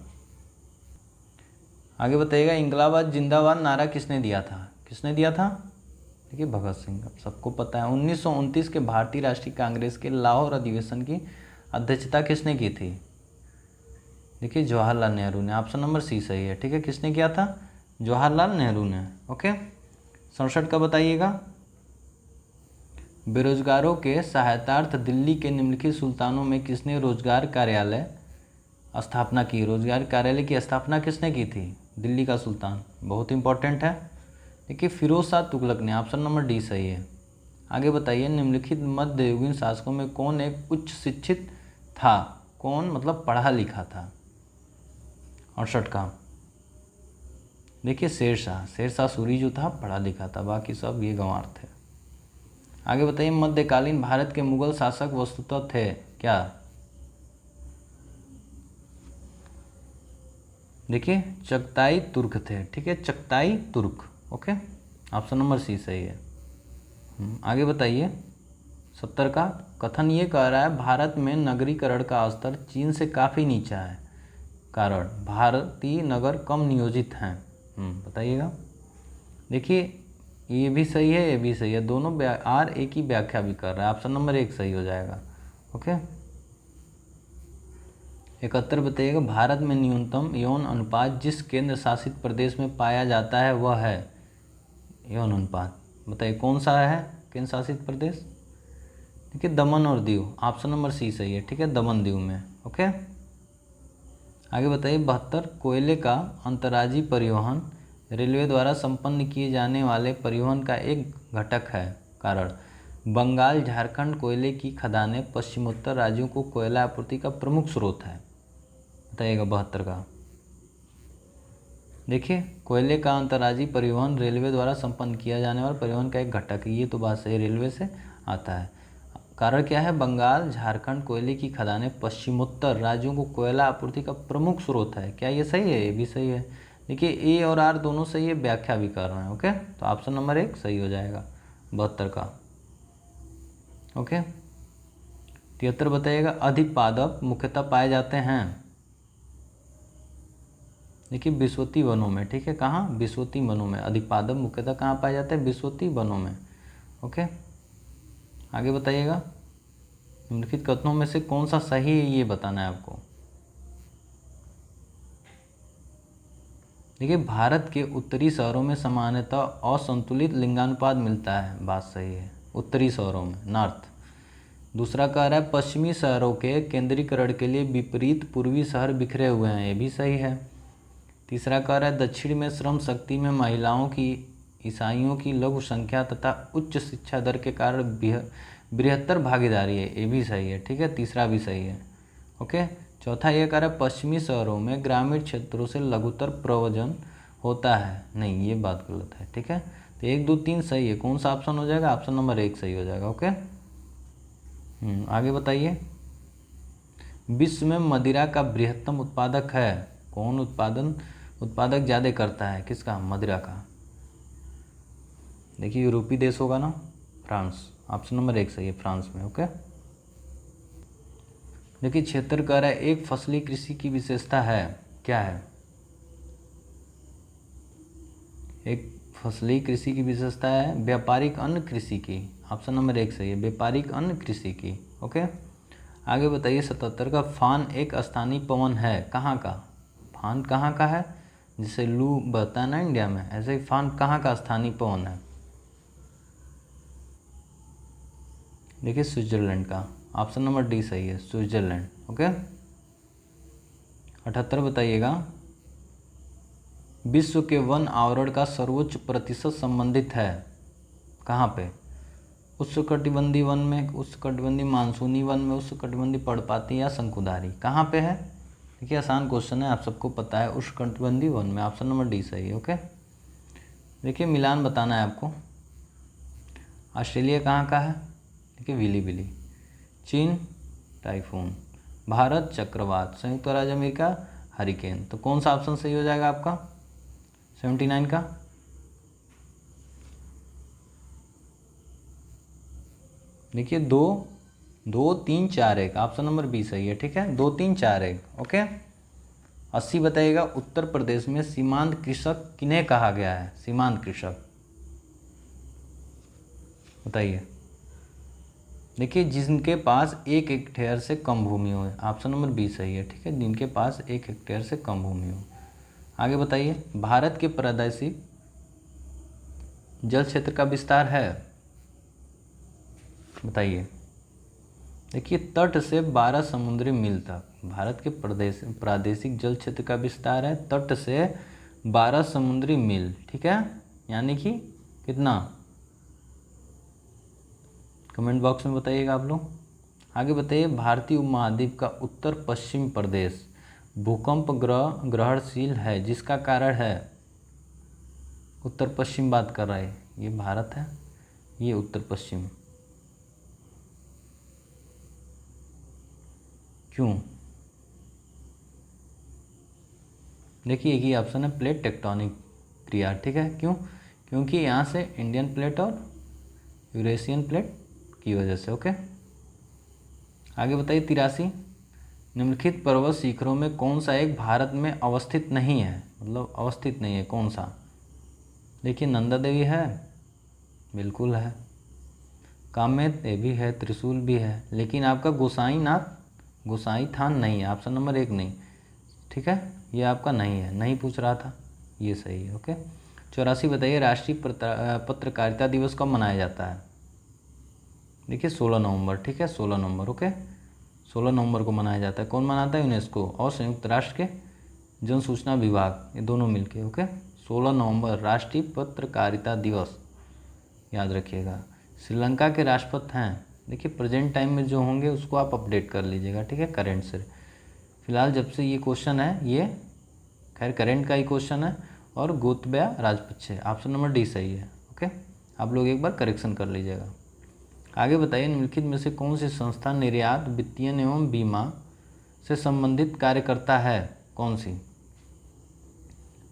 आगे बताइएगा। इंकलाबाद जिंदाबाद नारा किसने दिया था, किसने दिया था? देखिए भगत सिंह, अब सबको पता है। 1929 के भारतीय राष्ट्रीय कांग्रेस के लाहौर अधिवेशन की अध्यक्षता किसने की थी? देखिए जवाहरलाल नेहरू ने, ऑप्शन नंबर सी सही है, ठीक है। किसने किया था? जवाहरलाल नेहरू ने। ओके। 67 का बताइएगा। बेरोजगारों के सहायतार्थ दिल्ली के निम्नलिखित सुल्तानों में किसने रोजगार कार्यालय स्थापना की? रोजगार कार्यालय की स्थापना किसने की थी? दिल्ली का सुल्तान, बहुत इंपॉर्टेंट है। देखिए फिरोज शाह तुगलक ने, ऑप्शन नंबर डी सही है। आगे बताइए। निम्नलिखित मध्ययुगीन शासकों में कौन एक उच्च शिक्षित था? कौन मतलब पढ़ा लिखा था? 68 का। देखिए शेरशाह सूरी जो था पढ़ा लिखा था, बाकी सब ये गंवार थे। आगे बताइए। मध्यकालीन भारत के मुगल शासक वस्तुतः थे क्या? देखिए चगताई तुर्क थे, ठीक है, चगताई तुर्क। ओके, ऑप्शन नंबर सी सही है। आगे बताइए। 70 का। कथन ये कह रहा है भारत में नगरीकरण का स्तर चीन से काफ़ी नीचा है, कारण भारतीय नगर कम नियोजित हैं, बताइएगा। देखिए ये भी सही है, ये भी सही है, दोनों आर एक ही व्याख्या भी कर रहा है, ऑप्शन नंबर 1 सही हो जाएगा। ओके। 71 बताइएगा। भारत में न्यूनतम यौन अनुपात जिस केंद्र शासित प्रदेश में पाया जाता है वह है यौन अनुपात, बताइए कौन सा है केंद्र शासित प्रदेश? देखिए दमन और दीव, ऑप्शन नंबर सी सही है, ठीक है, दमन दीव में। ओके। आगे बताइए। 72 कोयले का अंतर्राज्यीय परिवहन रेलवे द्वारा संपन्न किए जाने वाले परिवहन का एक घटक है, कारण बंगाल झारखंड कोयले की खदानें पश्चिमोत्तर राज्यों को कोयला आपूर्ति का प्रमुख स्रोत है, बताइएगा। 72 का। देखिए कोयले का अंतर्राज्यीय परिवहन रेलवे द्वारा संपन्न किया जाने वाला परिवहन का एक घटक है, ये तो बात सही, रेलवे से आता है। कारण क्या है? बंगाल झारखंड कोयले की खदानें पश्चिमोत्तर राज्यों को कोयला आपूर्ति का प्रमुख स्रोत है। क्या ये सही है? ये भी सही है। देखिए ए और आर दोनों सही है, व्याख्या भी कर रहे हैं। ओके, तो ऑप्शन नंबर 1 सही हो जाएगा 72 का। ओके। 73 बताइएगा। अधिपादप मुख्यतः पाए जाते हैं, देखिए विश्वती वनों में, ठीक है, कहाँ? विश्वती वनों में। अधिपादप मुख्यतः कहाँ पाए जाते हैं? विश्वती वनों में। ओके। आगे बताइएगा। निम्नलिखित कथनों में से कौन सा सही है ये बताना है आपको। देखिए भारत के उत्तरी शहरों में सामान्यतः असंतुलित लिंगानुपात मिलता है, बात सही है, उत्तरी शहरों में, नॉर्थ। दूसरा कह रहा है पश्चिमी शहरों के केंद्रीकरण के लिए विपरीत पूर्वी शहर बिखरे हुए हैं, ये भी सही है। तीसरा कह रहा है दक्षिण में श्रम शक्ति में महिलाओं की, ईसाइयों की लघु संख्या तथा उच्च शिक्षा दर के कारण बृहत्तर भागीदारी है, ये भी सही है, ठीक है, तीसरा भी सही है। ओके। चौथा ये कह रहा है पश्चिमी शहरों में ग्रामीण क्षेत्रों से लघुतर प्रव्रजन होता है, नहीं ये बात गलत है, ठीक है। तो 1 2 3 सही है, कौन सा ऑप्शन हो जाएगा? ऑप्शन नंबर 1 सही हो जाएगा। ओके। आगे बताइए। विश्व में मदिरा का बृहत्तम उत्पादक है, कौन उत्पादक ज़्यादा करता है, किसका? मदिरा का। देखिए यूरोपीय देश होगा ना, फ्रांस, ऑप्शन नंबर 1 सही है, फ्रांस में। ओके। देखिए क्षेत्र कह रहा है एक फसली कृषि की विशेषता है, क्या है? एक फसली कृषि की विशेषता है व्यापारिक अन्न कृषि की, ऑप्शन नंबर 1 सही है, व्यापारिक अन्न कृषि की। ओके, आगे बताइए 77 का फान एक स्थानीय पवन है, कहाँ का? फान कहाँ का है? जैसे लू बहता है ना इंडिया में, ऐसे ही फान कहाँ का स्थानीय पवन है? देखिए स्विट्जरलैंड का, ऑप्शन नंबर डी सही है, स्विट्जरलैंड। ओके, 78 बताइएगा विश्व के वन आवरण का सर्वोच्च प्रतिशत संबंधित है, कहाँ पे? उष्णकटिबंधीय वन में, उष्णकटिबंधीय मानसूनी वन में, उष्णकटिबंधीय पर्णपाती या शंकुधारी, कहाँ पे है? देखिए आसान क्वेश्चन है, आप सबको पता है, उष्णकटिबंधीय वन में, ऑप्शन नंबर डी सही है। ओके, देखिए मिलान बताना है आपको। ऑस्ट्रेलिया कहाँ का है? देखिए विली। चीन टाइफून, भारत चक्रवात, संयुक्त राज्य अमेरिका हरिकेन। तो कौन सा ऑप्शन सही हो जाएगा आपका 79 का? देखिए 2 2 3 4 1, ऑप्शन नंबर बी सही है। ठीक है, 2 3 4 1। ओके, 80 बताइएगा उत्तर प्रदेश में सीमांत कृषक किन्हें कहा गया है? सीमांत कृषक बताइए। देखिए जिनके पास 1 हेक्टेयर से कम भूमि हो, ऑप्शन नंबर बी सही है। ठीक है, जिनके पास 1 हेक्टेयर से कम भूमि हो। आगे बताइए भारत के प्रादेशिक जल क्षेत्र का विस्तार है, बताइए। देखिए तट से 12 समुद्री मील तक भारत के प्रादेशिक जल क्षेत्र का विस्तार है, तट से 12 समुद्री मील। ठीक है, यानी कि कितना? कमेंट बॉक्स में बताइएगा आप लोग। आगे बताइए भारतीय उपमहाद्वीप का उत्तर पश्चिम प्रदेश भूकंप ग्रहणशील है, जिसका कारण है? उत्तर पश्चिम बात कर रहा है, ये भारत है, ये उत्तर पश्चिम। क्यों? देखिए एक ही ऑप्शन है, प्लेट टेक्टोनिक क्रिया। ठीक है, क्यों? क्योंकि यहाँ से इंडियन प्लेट और यूरेशियन प्लेट की वजह से। ओके, आगे बताइए 83 निम्नलिखित पर्वत शिखरों में कौन सा एक भारत में अवस्थित नहीं है, मतलब अवस्थित नहीं है, कौन सा? देखिए नंदा देवी है, बिल्कुल है, कामेत देवी है, त्रिशूल भी है, लेकिन आपका गोसाई थान नहीं है, ऑप्शन नंबर 1 नहीं। ठीक है, ये आपका नहीं है, नहीं पूछ रहा था, ये सही है। ओके, 84 बताइए राष्ट्रीय पत्रकारिता दिवस कब मनाया जाता है? देखिए 16 नवंबर। ठीक है, 16 नवंबर। ओके, 16 नवंबर को मनाया जाता है। कौन मनाता है? यूनेस्को और संयुक्त राष्ट्र के जन सूचना विभाग, ये दोनों मिलके। ओके, 16 नवंबर राष्ट्रीय पत्रकारिता दिवस, याद रखिएगा। श्रीलंका के राष्ट्रपति हैं, देखिए प्रेजेंट टाइम में जो होंगे उसको आप अपडेट कर लीजिएगा। ठीक है, करेंट से, फिलहाल जब से ये क्वेश्चन है, ये खैर करेंट का ही क्वेश्चन है, और Gotabaya Rajapaksa, option number D सही है। ओके, आप लोग एक बार करेक्शन कर लीजिएगा। आगे बताइए निम्नलिखित में से कौन सी संस्था निर्यात वित्तीय एवं बीमा से संबंधित कार्य करता है, कौन सी?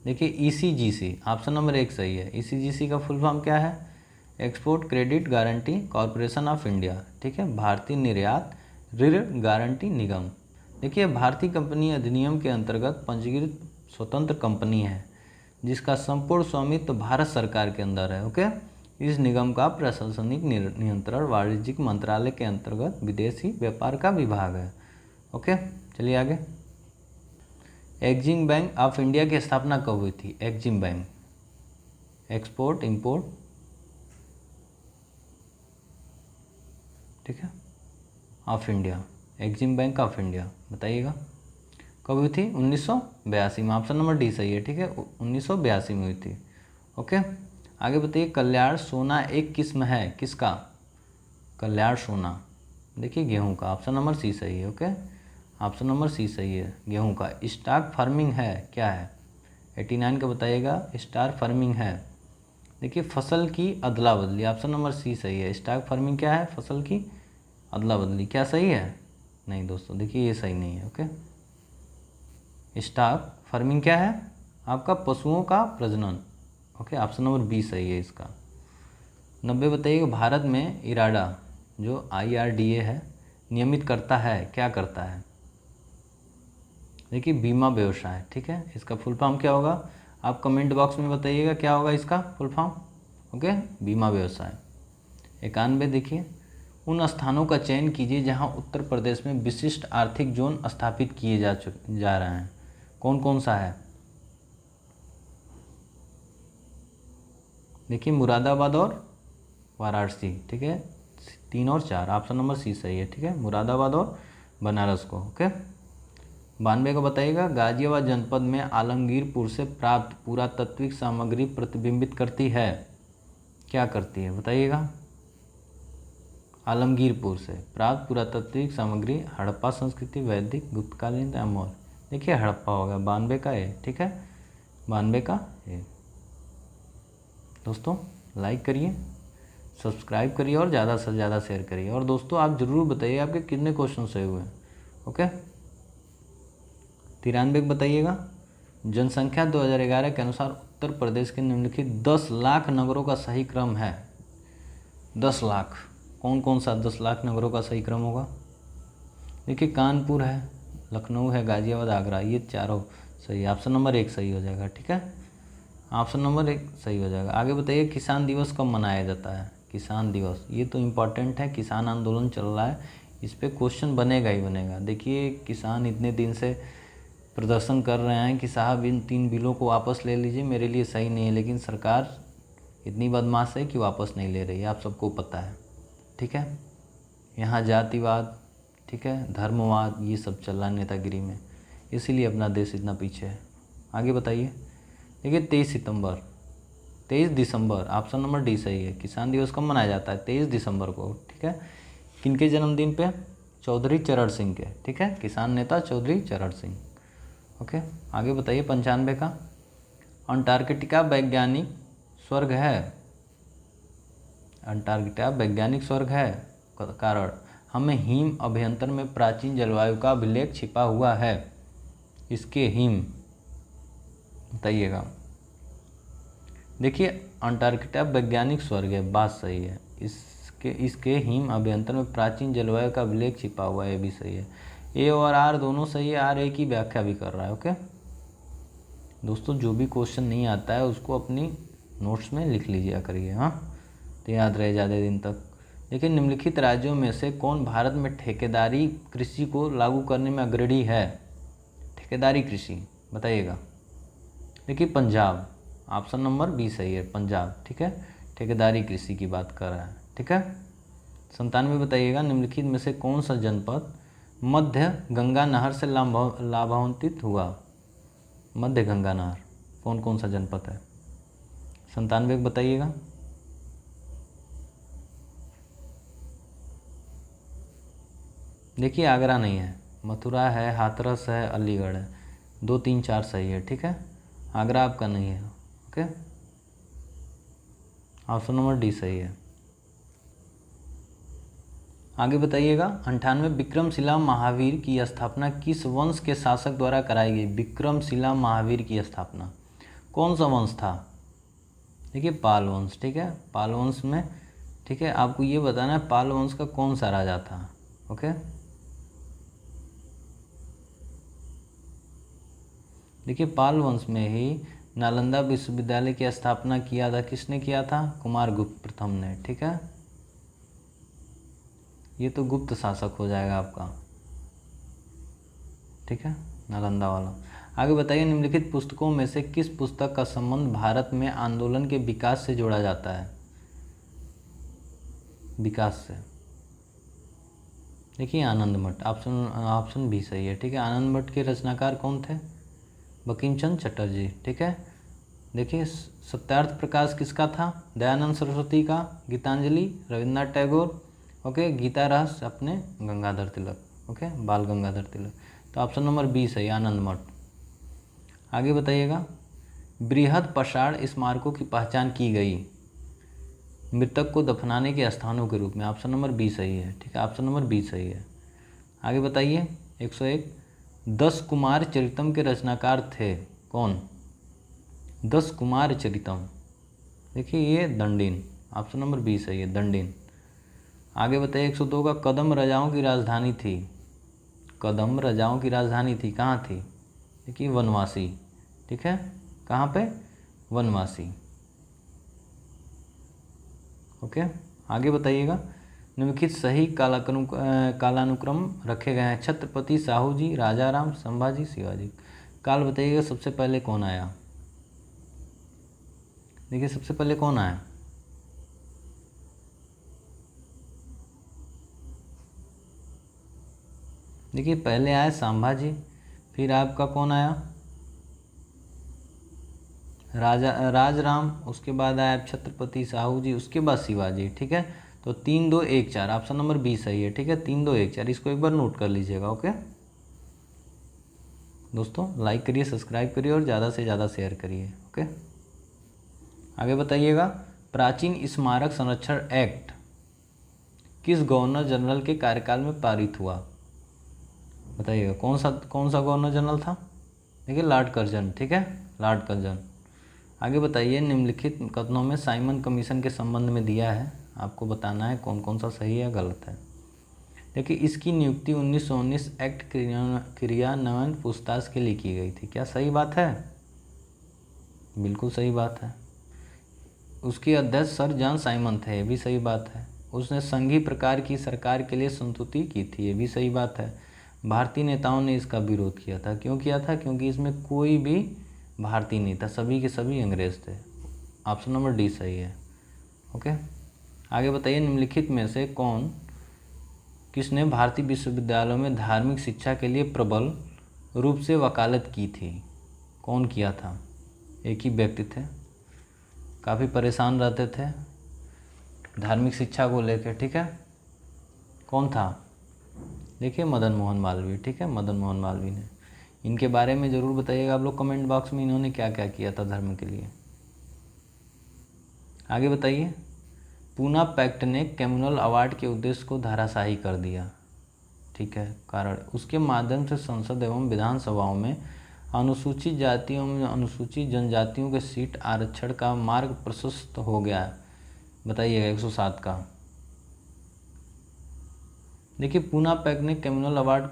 देखिए ECGC, ऑप्शन नंबर 1 सही है। ECGC का फुल फॉर्म क्या है? Export credit guarantee corporation of India. ठीक है, भारतीय निर्यात ऋण गारंटी निगम। देखिए भारतीय कंपनी अधिनियम के अंतर्गत पंजीकृत स्वतंत्र कंपनी है, जिसका संपूर्ण स्वामित्व भारत सरकार के अंदर है। ओके, इस निगम का प्रशासनिक नियंत्रण वाणिज्यिक मंत्रालय के अंतर्गत विदेशी व्यापार का विभाग है। ओके, चलिए आगे। एक्जिम बैंक ऑफ इंडिया की स्थापना कब हुई थी? एक्जिम बैंक, एक्सपोर्ट इंपोर्ट, ठीक है, of India, EXIM bank of India, बताइएगा कब हुई थी? 1982 में, ऑप्शन नंबर डी सही है। ठीक है, 1982 में हुई थी। ओके, आगे बताइए कल्याण सोना एक किस्म है, किसका? कल्याण सोना, देखिए गेहूं का, ऑप्शन नंबर सी सही है। ओके, ऑप्शन नंबर सी सही है, गेहूं का। स्टॉक फार्मिंग है, क्या है? 89 का बताइएगा। स्टॉक फार्मिंग है, देखिए फसल की अदला बदली, ऑप्शन नंबर सी सही है। स्टॉक फार्मिंग क्या है? फसल की अदला बदली, क्या सही है? नहीं दोस्तों, देखिए ये सही नहीं है। ओके, स्टॉक फार्मिंग क्या है? आपका पशुओं का प्रजनन। ओके, ऑप्शन नंबर बी सही है इसका। 90 बताइए भारत में इराडा जो IRDA है नियमित करता है, क्या करता है? देखिए बीमा व्यवसाय। ठीक है, इसका फुल फॉर्म क्या होगा? आप कमेंट बॉक्स में बताइएगा क्या होगा इसका फुल फॉर्म। ओके, बीमा व्यवसाय। 91 देखिए, उन स्थानों का चयन कीजिए जहां उत्तर प्रदेश में विशिष्ट आर्थिक जोन स्थापित किए जा रहे हैं। कौन कौन सा है? देखिए मुरादाबाद और वाराणसी, ठीक है, 3 और 4, ऑप्शन नंबर सी सही है, ठीक है, मुरादाबाद और बनारस को। ओके, 92 को बताइएगा, गाजियाबाद जनपद में आलमगीरपुर से प्राप्त पुरातात्विक सामग्री प्रतिबिंबित करती है। क्या करती है बताइएगा? आलमगीरपुर से प्राप्त पुरातात्विक सामग्री हड़प्पा संस्कृति, वैदिक, गुप्तकालीन या मौर्य। देखिए हड़प्पा होगा, 92 का ए, ठीक है, 92 का ए। दोस्तों लाइक करिए, सब्सक्राइब करिए और ज़्यादा से ज़्यादा शेयर करिए। और दोस्तों आप ज़रूर बताइए आपके कितने क्वेश्चन सही हुए हैं। ओके, 93 बताइएगा, जनसंख्या 2011 के अनुसार उत्तर प्रदेश के निम्नलिखित 10 लाख नगरों का सही क्रम है। 10 लाख, कौन कौन सा 10 लाख नगरों का सही क्रम होगा? देखिए कानपुर है, लखनऊ है, गाजियाबाद, आगरा, ये चारों सही। ऑप्शन नंबर 1 सही हो जाएगा, ठीक है, ऑप्शन नंबर 1 सही हो जाएगा। आगे बताइए, किसान दिवस कब मनाया जाता है? किसान दिवस, ये तो इम्पॉर्टेंट है, किसान आंदोलन चल रहा है, इस पर क्वेश्चन बनेगा ही बनेगा। देखिए किसान इतने दिन से प्रदर्शन कर रहे हैं कि साहब इन 3 बिलों को वापस ले लीजिए, मेरे लिए सही नहीं है, लेकिन सरकार इतनी बदमाश है कि वापस नहीं ले रही है, आप सबको पता है, ठीक है। यहाँ जातिवाद, ठीक है, धर्मवाद, ये सब चल रहा है नेतागिरी में, इसीलिए अपना देश इतना पीछे है। आगे बताइए, देखिए 23 दिसंबर, ऑप्शन नंबर डी सही है। किसान दिवस कब मनाया जाता है? 23 दिसंबर को, ठीक है। किनके जन्मदिन पे? चौधरी चरण सिंह के, ठीक है, किसान नेता चौधरी चरण सिंह। ओके, आगे बताइए 95 का, अंटार्कटिका वैज्ञानिक स्वर्ग है। अंटार्कटिका वैज्ञानिक स्वर्ग है, कारण हमें हिम अभ्यंतर में प्राचीन जलवायु का अभिलेख छिपा हुआ है। इसके हिम बताइएगा। देखिए अंटार्कटिका वैज्ञानिक स्वर्ग है, बात सही है। इसके हिम अभ्यंतर में प्राचीन जलवायु का अभिलेख छिपा हुआ है, ये भी सही है। ए और आर दोनों सही है, आर ए की व्याख्या भी कर रहा है। ओके दोस्तों, जो भी क्वेश्चन नहीं आता है उसको अपनी नोट्स में लिख लीजिए करिए, हाँ, तो याद रहे ज़्यादा दिन तक। देखिए निम्नलिखित राज्यों में से कौन भारत में ठेकेदारी कृषि को लागू करने में अग्रणी है? ठेकेदारी कृषि बताइएगा। देखिए पंजाब, ऑप्शन नंबर बी सही है, पंजाब, ठीक है, ठेकेदारी कृषि की बात कर रहा है, ठीक है। 97 बताइएगा, निम्नलिखित में से कौन सा जनपद मध्य गंगा नहर से लाभान्वित हुआ? मध्य गंगा नहर कौन कौन सा जनपद है? 97 बताइएगा। देखिए आगरा नहीं है, मथुरा है, हाथरस है, अलीगढ़ है, 2, 3, 4 सही है, ठीक है, आगरा आपका नहीं है। ओके, ऑप्शन नंबर डी सही है। आगे बताइएगा, 98 विक्रमशिला महावीर की स्थापना किस वंश के शासक द्वारा कराई गई? विक्रमशिला महावीर की स्थापना कौन सा वंश था? देखिए पाल वंश, ठीक है, पाल वंश में, ठीक है, आपको ये बताना है पाल वंश का कौन सा राजा था। ओके, देखिए पाल वंश में ही नालंदा विश्वविद्यालय की स्थापना किया था, किसने किया था? कुमारगुप्त प्रथम ने, ठीक है, ये तो गुप्त शासक हो जाएगा आपका, ठीक है, नालंदा वाला। आगे बताइए, निम्नलिखित पुस्तकों में से किस पुस्तक का संबंध भारत में आंदोलन के विकास से जोड़ा जाता है? विकास से, देखिए आनंद मठ, ऑप्शन भी सही है, ठीक है। आनंद मठ के रचनाकार कौन थे? बंकिम चंद्र चटर्जी, ठीक है। देखिए सत्यार्थ प्रकाश किसका था? दयानंद सरस्वती का। गीतांजलि रविन्द्रनाथ टैगोर, ओके। गीता रहस्य अपने गंगाधर तिलक, ओके, बाल गंगाधर तिलक। तो ऑप्शन नंबर बी सही, आनंद मठ। आगे बताइएगा, बृहद पाषाण स्मारकों की पहचान की गई मृतक को दफनाने के स्थानों के रूप में। ऑप्शन नंबर बी सही है, ठीक है, ऑप्शन नंबर बी सही है। आगे बताइए, 101 10 कुमार चरितम के रचनाकार थे कौन? 10 कुमार चरितम, देखिए ये दंडिन, ऑप्शन नंबर बी सही है, दंडिन। आगे बताइए, 102 का कदम राजाओं की राजधानी थी। कदम राजाओं की राजधानी थी, कहाँ थी? देखिए वनवासी, ठीक है, कहाँ पे? वनवासी। ओके, आगे बताइएगा। निम्नलिखित सही कालानुक्रम रखे गए हैं। छत्रपति साहू जी, राजा राम, संभाजी, शिवाजी। काल बताइएगा सबसे पहले कौन आया। देखिए सबसे पहले कौन आया? देखिए पहले आया संभाजी, फिर आपका कौन आया? राजराम, उसके बाद आया छत्रपति साहू जी, उसके बाद शिवाजी। ठीक है, तो 3 2 1 4 ऑप्शन नंबर बी सही है। ठीक है, 3 2 1 4, इसको एक बार नोट कर लीजिएगा। ओके दोस्तों, लाइक करिए, सब्सक्राइब करिए और ज़्यादा से ज़्यादा शेयर करिए। ओके, आगे बताइएगा। प्राचीन स्मारक संरक्षण एक्ट किस गवर्नर जनरल के कार्यकाल में पारित हुआ? बताइएगा कौन सा गवर्नर जनरल था? देखिए लॉर्ड कर्जन। ठीक है, लॉर्ड कर्जन। आगे बताइए। निम्नलिखित कथनों में साइमन कमीशन के संबंध में दिया है, आपको बताना है कौन कौन सा सही है गलत है। देखिए इसकी नियुक्ति 1919 एक्ट क्रियान्वयन पूछताछ के लिए की गई थी। क्या सही बात है? बिल्कुल सही बात है। उसके अध्यक्ष सर जॉन साइमन थे, ये भी सही बात है। उसने संघीय प्रकार की सरकार के लिए संस्तुति की थी, ये भी सही बात है। भारतीय नेताओं ने इसका विरोध किया था। क्यों किया था? क्योंकि इसमें कोई भी भारतीय नहीं था, सभी के सभी अंग्रेज थे। ऑप्शन नंबर डी सही है। ओके, आगे बताइए। निम्नलिखित में से किसने भारतीय विश्वविद्यालयों में धार्मिक शिक्षा के लिए प्रबल रूप से वकालत की थी? कौन किया था? एक ही व्यक्ति थे, काफ़ी परेशान रहते थे धार्मिक शिक्षा को लेकर। ठीक है, कौन था? देखिए मदन मोहन मालवीय। ठीक है, मदन मोहन मालवीय ने। इनके बारे में ज़रूर बताइएगा आप लोग कमेंट बॉक्स में, इन्होंने क्या क्या किया था धर्म के लिए। आगे बताइए। पूना पैक्ट ने कम्युनल अवार्ड के उद्देश्य को धराशायी कर दिया। ठीक है, कारण उसके माध्यम से संसद एवं विधानसभाओं में अनुसूचित जातियों में अनुसूचित जनजातियों के सीट आरक्षण का मार्ग प्रशस्त हो गया। बताइएगा 107 का। देखिए पूना पैक्ट ने कम्युनल अवार्ड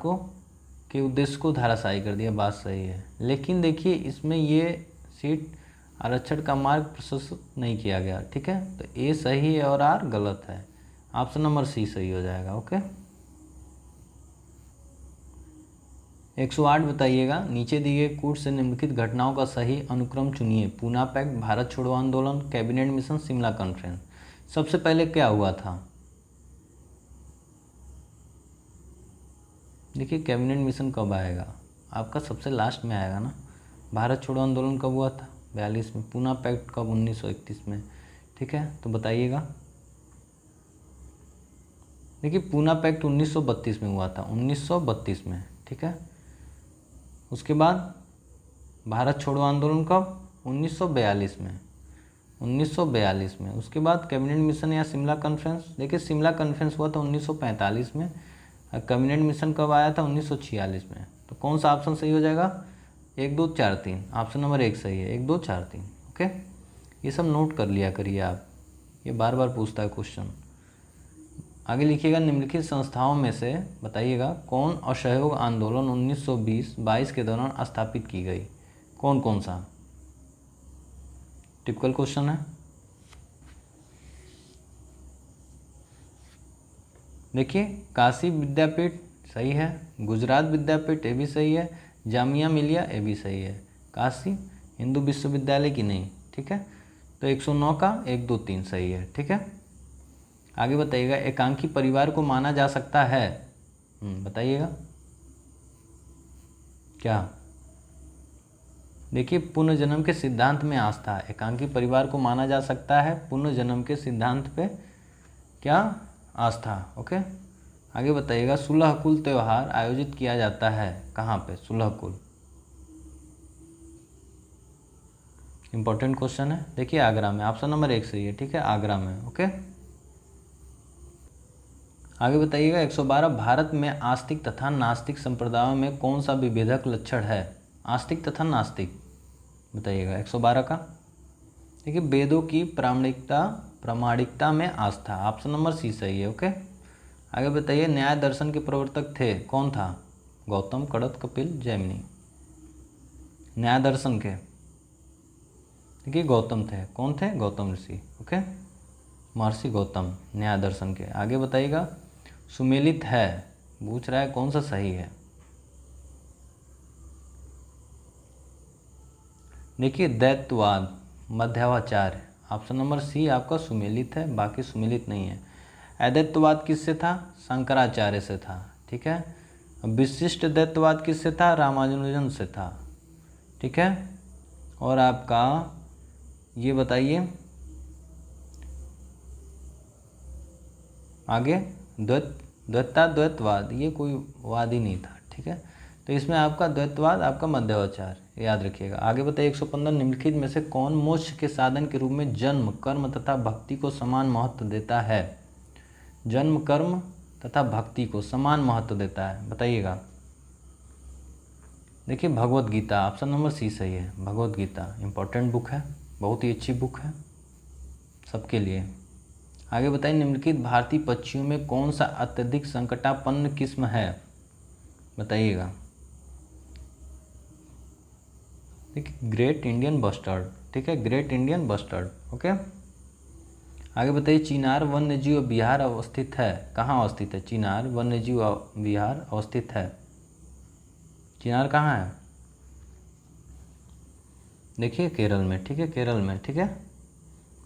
के उद्देश्य को धराशायी कर दिया, बात सही है। लेकिन देखिए इसमें ये सीट आरक्षण का मार्ग प्रशस्त नहीं किया गया। ठीक है, तो ए सही है और आर गलत है। ऑप्शन नंबर सी सही हो जाएगा। ओके, 108 बताइएगा। नीचे दिए गए कूट से निम्नलिखित घटनाओं का सही अनुक्रम चुनिए। पूना पैक्ट, भारत छोड़ो आंदोलन, कैबिनेट मिशन, शिमला कॉन्फ्रेंस। सबसे पहले क्या हुआ था? देखिए कैबिनेट मिशन कब आएगा? आपका सबसे लास्ट में आएगा ना। भारत छोड़ो आंदोलन कब हुआ था? 42 में। पूना पैक्ट कब? 1931 में। ठीक है, तो बताइएगा। देखिए पूना पैक्ट 1932 में हुआ था, 1932 में। ठीक है, उसके बाद भारत छोड़ो आंदोलन कब? 1942 में, 1942 में। उसके बाद कैबिनेट मिशन या शिमला कॉन्फ्रेंस। देखिए शिमला कॉन्फ्रेंस हुआ था 1945 में, कैबिनेट मिशन कब आया था? 1946 में। तो कौन सा ऑप्शन सही हो जाएगा? 1 2 4 3, ऑप्शन नंबर 1 सही है। 1 2 4 3। ओके, ये सब नोट कर लिया करिए आप, ये बार बार पूछता है क्वेश्चन। आगे लिखिएगा। निम्नलिखित संस्थाओं में से बताइएगा कौन असहयोग आंदोलन 1920-22 के दौरान स्थापित की गई? कौन कौन सा? टिपिकल क्वेश्चन है। देखिए काशी विद्यापीठ सही है, गुजरात विद्यापीठ ये भी सही है, जामिया मिलिया ये भी सही है, काशी हिंदू विश्वविद्यालय की नहीं। ठीक है, तो 109 का 1 2 3 सही है। ठीक है, आगे बताइएगा। एकांकी परिवार को माना जा सकता है, बताइएगा क्या? देखिए पुनर्जन्म के सिद्धांत में आस्था। एकांकी परिवार को माना जा सकता है पुनर्जन्म के सिद्धांत पे क्या? आस्था। ओके, आगे बताइएगा। सुलह कुल त्यौहार आयोजित किया जाता है कहाँ पे? सुलह कुल इंपॉर्टेंट क्वेश्चन है। देखिए आगरा में, ऑप्शन नंबर 1 सही है। ठीक है, आगरा में। ओके, आगे बताइएगा। 112 भारत में आस्तिक तथा नास्तिक संप्रदायों में कौन सा विभेदक लक्षण है? आस्तिक तथा नास्तिक, बताइएगा 112 का। देखिए वेदों की प्रामाणिकता में आस्था, ऑप्शन नंबर सी सही है। ओके, आगे बताइए। न्याय दर्शन के प्रवर्तक थे, कौन था? गौतम, कड़त, कपिल, जैमिनी। न्याय दर्शन के देखिए गौतम थे, कौन थे? गौतम ऋषि। ओके, महर्षि गौतम न्याय दर्शन के। आगे बताइएगा, सुमेलित है पूछ रहा है, कौन सा सही है? देखिए दैत्यवाद, मध्यावाचार्य, ऑप्शन नंबर सी आपका सुमेलित है, बाकी सुमेलित नहीं है। अद्वैतवाद किससे था? शंकराचार्य से था, ठीक है। विशिष्ट दैत्यवाद किससे था? रामानुजन से था, ठीक है। और आपका ये बताइए आगे, द्वैतवाद ये कोई वाद ही नहीं था, ठीक है। तो इसमें आपका द्वैतवाद आपका मध्यावचार, याद रखिएगा। आगे बताइए 115, निम्नलिखित में से कौन मोक्ष के साधन के रूप में जन्म, कर्म तथा भक्ति को समान महत्व देता है? जन्म, कर्म तथा भक्ति को समान महत्व देता है, बताइएगा। देखिए Bhagavad Gita, option number C सही है। भगवत गीता इंपॉर्टेंट बुक है, बहुत ही अच्छी बुक है सबके लिए। आगे बताइए, निम्नलिखित भारतीय पक्षियों में कौन सा अत्यधिक संकटापन्न किस्म है, बताइएगा। देखिए ग्रेट इंडियन बस्टर्ड, ठीक है, ग्रेट इंडियन बस्टर्ड। ओके, आगे बताइए, चिनार वन्यजीव विहार अवस्थित है, कहाँ अवस्थित है? चिनार वन्यजीव विहार अवस्थित है, चिनार कहाँ है? देखिए केरल में, ठीक है, केरल में, ठीक है।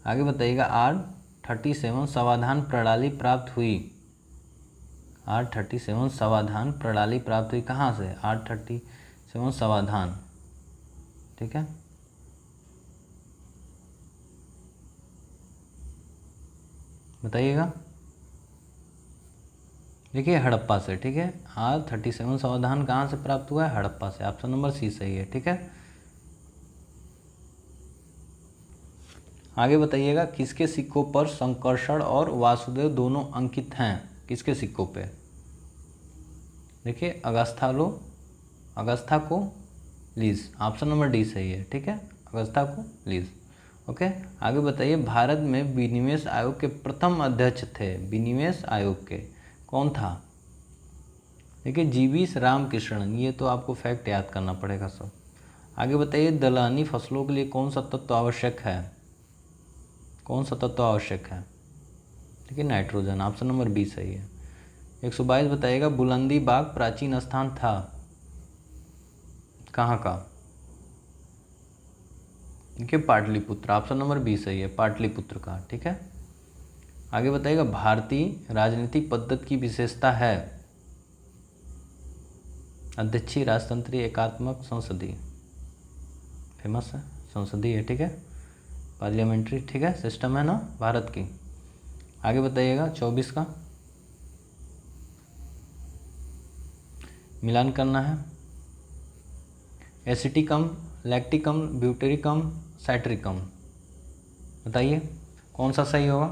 आगे बताइएगा, R37 समाधान प्रणाली प्राप्त हुई, R37 समाधान प्रणाली प्राप्त हुई कहाँ से? R37 समाधान, ठीक है, बताइएगा। देखिए हड़प्पा से, ठीक है। R37 समाधान कहाँ से प्राप्त हुआ है? हड़प्पा से, ऑप्शन नंबर सी सही है, ठीक है। आगे बताइएगा, किसके सिक्कों पर संकर्षण और वासुदेव दोनों अंकित हैं? किसके सिक्कों पे? देखिए अगस्था को लीज, ऑप्शन नंबर डी सही है, ठीक है, अगस्था को लीज। ओके, आगे बताइए, भारत में विनिवेश आयोग के प्रथम अध्यक्ष थे, विनिवेश आयोग के, कौन था? देखिए जीवी रामकृष्णन, ये तो आपको फैक्ट याद करना पड़ेगा सब। आगे बताइए, दलहनी फसलों के लिए कौन सा तत्व आवश्यक है? कौन सा तत्व आवश्यक है? देखिए नाइट्रोजन, ऑप्शन नंबर बी सही है। 122 बताइएगा, बुलंदी बाग प्राचीन स्थान था, कहाँ का? देखिए पाटलिपुत्र, ऑप्शन नंबर बी सही है, पाटलिपुत्र का, ठीक है। आगे बताइएगा, भारतीय राजनीतिक पद्धति की विशेषता है? अध्यक्षीय, राजतंत्रीय, एकात्मक, संसदीय, फेमस है संसदीय है, ठीक है, पार्लियामेंट्री, ठीक है, सिस्टम है ना भारत की। आगे बताइएगा 24 का मिलान करना है, एसिटिकम, लैक्टिकम, ब्यूटेरिकम, साइट्रिकम, बताइए कौन सा सही होगा?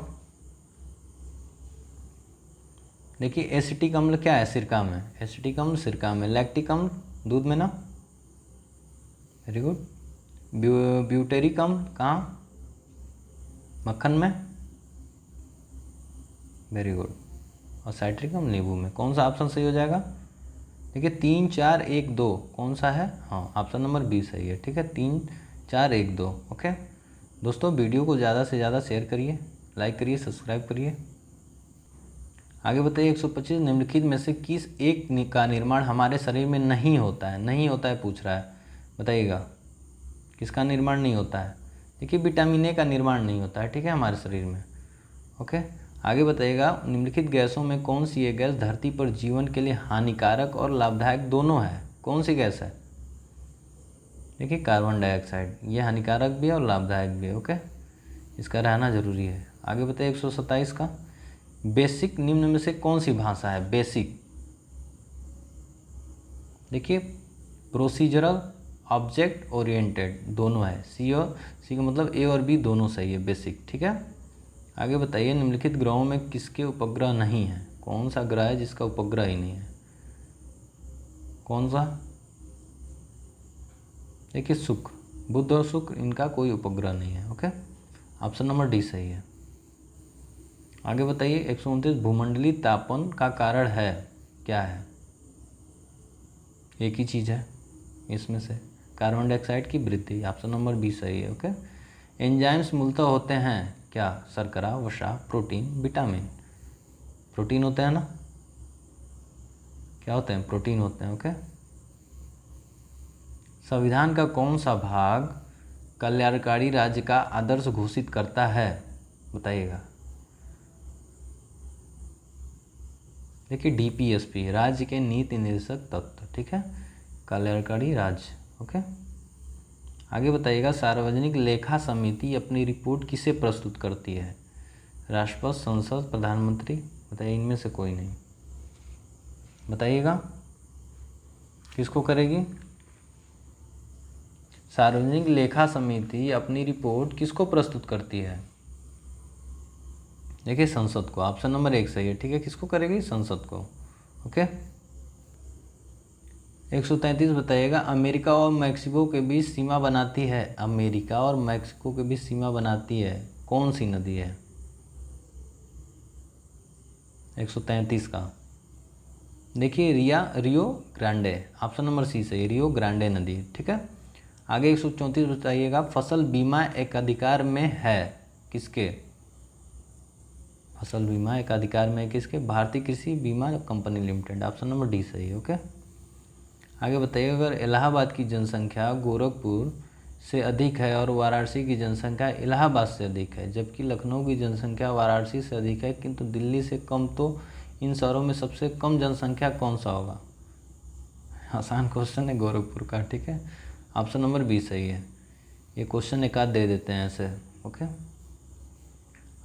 देखिए एसिटिक अम्ल क्या है? सिरका में, एसिटिक अम्ल सिरका में, लैक्टिक अम्ल दूध में ना, वेरी गुड। ब्यूटेरिक अम्ल कहाँ? मक्खन में, वेरी गुड। और साइट्रिक अम्ल नींबू में। कौन सा ऑप्शन सही हो जाएगा? देखिए 3 4 1 2 कौन सा है? हाँ ऑप्शन नंबर बी सही है, ठीक है, 3 4 1 2। ओके दोस्तों, वीडियो को ज़्यादा से ज़्यादा शेयर करिए, लाइक करिए, सब्सक्राइब करिए। आगे बताइए 125, निम्नलिखित में से किस एक का निर्माण हमारे शरीर में नहीं होता है? नहीं होता है पूछ रहा है, बताइएगा किसका निर्माण नहीं होता है? देखिए विटामिन ए का निर्माण नहीं होता है, ठीक है, हमारे शरीर में। ओके, आगे बताइएगा, निम्नलिखित गैसों में कौन सी ये गैस धरती पर जीवन के लिए हानिकारक और लाभदायक दोनों है? कौन सी गैस है? देखिए कार्बन डाइऑक्साइड, ये हानिकारक भी है और लाभदायक भी है। ओके, इसका रहना जरूरी है। आगे बताइए 127 का, बेसिक निम्न में से कौन सी भाषा है? बेसिक, देखिए प्रोसीजरल, ऑब्जेक्ट ओरिएंटेड, दोनों है, सी का मतलब ए और बी दोनों सही है, बेसिक, ठीक है। आगे बताइए, निम्नलिखित ग्रहों में किसके उपग्रह नहीं है? कौन सा ग्रह है जिसका उपग्रह ही नहीं है? कौन सा? देखिए शुक्र, बुध और शुक्र, इनका कोई उपग्रह नहीं है। ओके, ऑप्शन नंबर डी सही है। आगे बताइए 129, भूमंडलीय तापन का कारण है, क्या है? एक ही चीज़ है इसमें से, कार्बन डाइऑक्साइड की वृद्धि, ऑप्शन नंबर बी सही है। ओके, एंजाइम्स मूलतः होते हैं क्या? शर्करा, वसा, प्रोटीन, विटामिन। प्रोटीन होते हैं ना, क्या होते हैं? प्रोटीन होते हैं। ओके। संविधान का कौन सा भाग कल्याणकारी राज्य का आदर्श घोषित करता है? बताइएगा। देखिए डीपीएसपी, राज्य के नीति निर्देशक तत्व, ठीक है, कल्याणकारी राज्य। ओके। आगे बताइएगा, सार्वजनिक लेखा समिति अपनी रिपोर्ट किसे प्रस्तुत करती है? राष्ट्रपति, संसद, प्रधानमंत्री? बताइए, इनमें से कोई नहीं। बताइएगा किसको करेगी? सार्वजनिक लेखा समिति अपनी रिपोर्ट किसको प्रस्तुत करती है? देखिए संसद को। ऑप्शन नंबर 1 सही है, ठीक है। किसको करेगी? संसद को। ओके। 133 बताइएगा, अमेरिका और मैक्सिको के बीच सीमा बनाती है। अमेरिका और मैक्सिको के बीच सीमा बनाती है कौन सी नदी है? 133 का देखिए Rio Grande. Option number C सही है, रियो ग्रांडे नदी, ठीक है। आगे 134 बताइएगा, फसल बीमा एक अधिकार में है किसके? फसल बीमा एक अधिकार में है किसके? भारतीय कृषि बीमा company limited. Option number D सही है। ओके। आगे बताइए, अगर इलाहाबाद की जनसंख्या गोरखपुर से अधिक है और वाराणसी की जनसंख्या इलाहाबाद से अधिक है, जबकि लखनऊ की जनसंख्या वाराणसी से अधिक है किंतु दिल्ली से कम, तो इन शहरों में सबसे कम जनसंख्या कौन सा होगा? आसान क्वेश्चन है गोरखपुर का, ठीक है। ऑप्शन नंबर बी सही है। ये क्वेश्चन एक आध दे देते हैं ऐसे। ओके।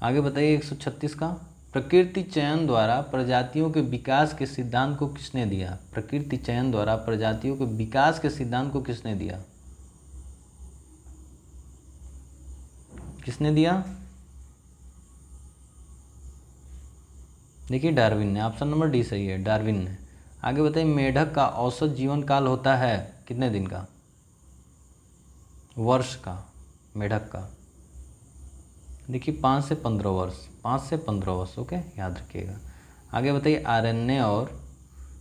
आगे बताइए 136 का, प्रकृति चयन द्वारा प्रजातियों के विकास के सिद्धांत को किसने दिया? प्रकृति चयन द्वारा प्रजातियों के विकास के सिद्धांत को किसने दिया? किसने दिया? देखिए डार्विन ने। ऑप्शन नंबर डी सही है, डार्विन ने। आगे बताइए, मेढक का औसत जीवन काल होता है कितने दिन का? वर्ष का। मेढक का देखिए 5 से 15 वर्ष, 5 से 15 वर्ष। ओके, याद रखिएगा। आगे बताइए, आरएनए और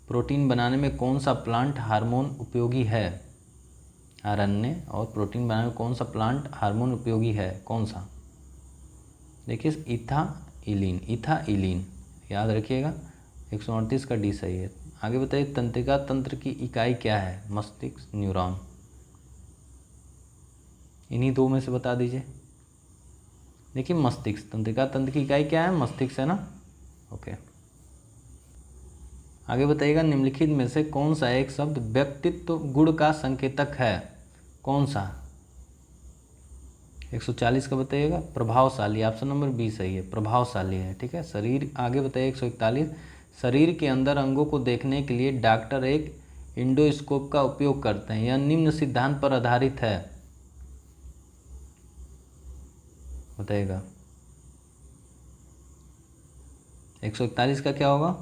प्रोटीन बनाने में कौन सा प्लांट हार्मोन उपयोगी है? आरएनए और प्रोटीन बनाने में कौन सा प्लांट हार्मोन उपयोगी है? कौन सा? देखिए इथाइलिन, याद रखिएगा। 138 का डी सही है। आगे बताइए, तंत्रिका तंत्र की इकाई क्या है? मस्तिष्क, न्यूरॉन। इन्हीं दो में से बता दीजिए। देखिए मस्तिष्क, तंत्रिका तंत्र की इकाई क्या है? मस्तिष्क है ना। ओके। आगे बताइएगा, निम्नलिखित में से कौन सा एक शब्द व्यक्तित्व गुण का संकेतक है? कौन सा? 140 का बताइएगा, प्रभावशाली। ऑप्शन नंबर बी सही है, प्रभावशाली है, ठीक है। शरीर। आगे बताइए 141, शरीर के अंदर अंगों को देखने के लिए डॉक्टर एक इंडोस्कोप का उपयोग करते हैं, यह निम्न सिद्धांत पर आधारित है। बताइएगा 141 का क्या होगा?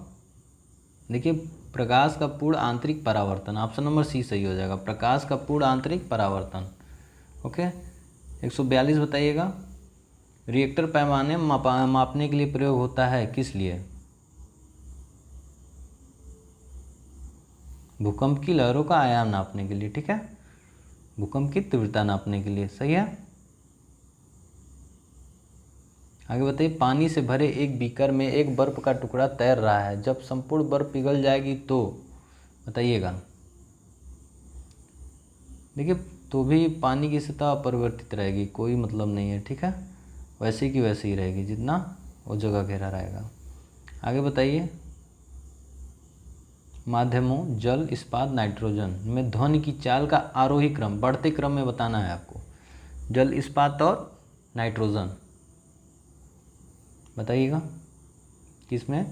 देखिए प्रकाश का पूर्ण आंतरिक परावर्तन। ऑप्शन नंबर सी सही हो जाएगा, प्रकाश का पूर्ण आंतरिक परावर्तन। ओके। 142 बताइएगा, रिएक्टर पैमाने मापने के लिए प्रयोग होता है किस लिए? भूकंप की लहरों का आयाम नापने के लिए, ठीक है। भूकंप की तीव्रता नापने के लिए, सही है। आगे बताइए, पानी से भरे एक बीकर में एक बर्फ का टुकड़ा तैर रहा है, जब संपूर्ण बर्फ पिघल जाएगी तो? बताइएगा। देखिए तो भी पानी की सतह अपरिवर्तित रहेगी, कोई मतलब नहीं है, ठीक है। वैसे की वैसे ही रहेगी जितना वो जगह घेरा रहेगा। आगे बताइए, माध्यमों जल, इस्पात, नाइट्रोजन में ध्वनि की चाल का आरोही क्रम, बढ़ते क्रम में बताना है आपको। जल, इस्पात और नाइट्रोजन, बताइएगा किसमें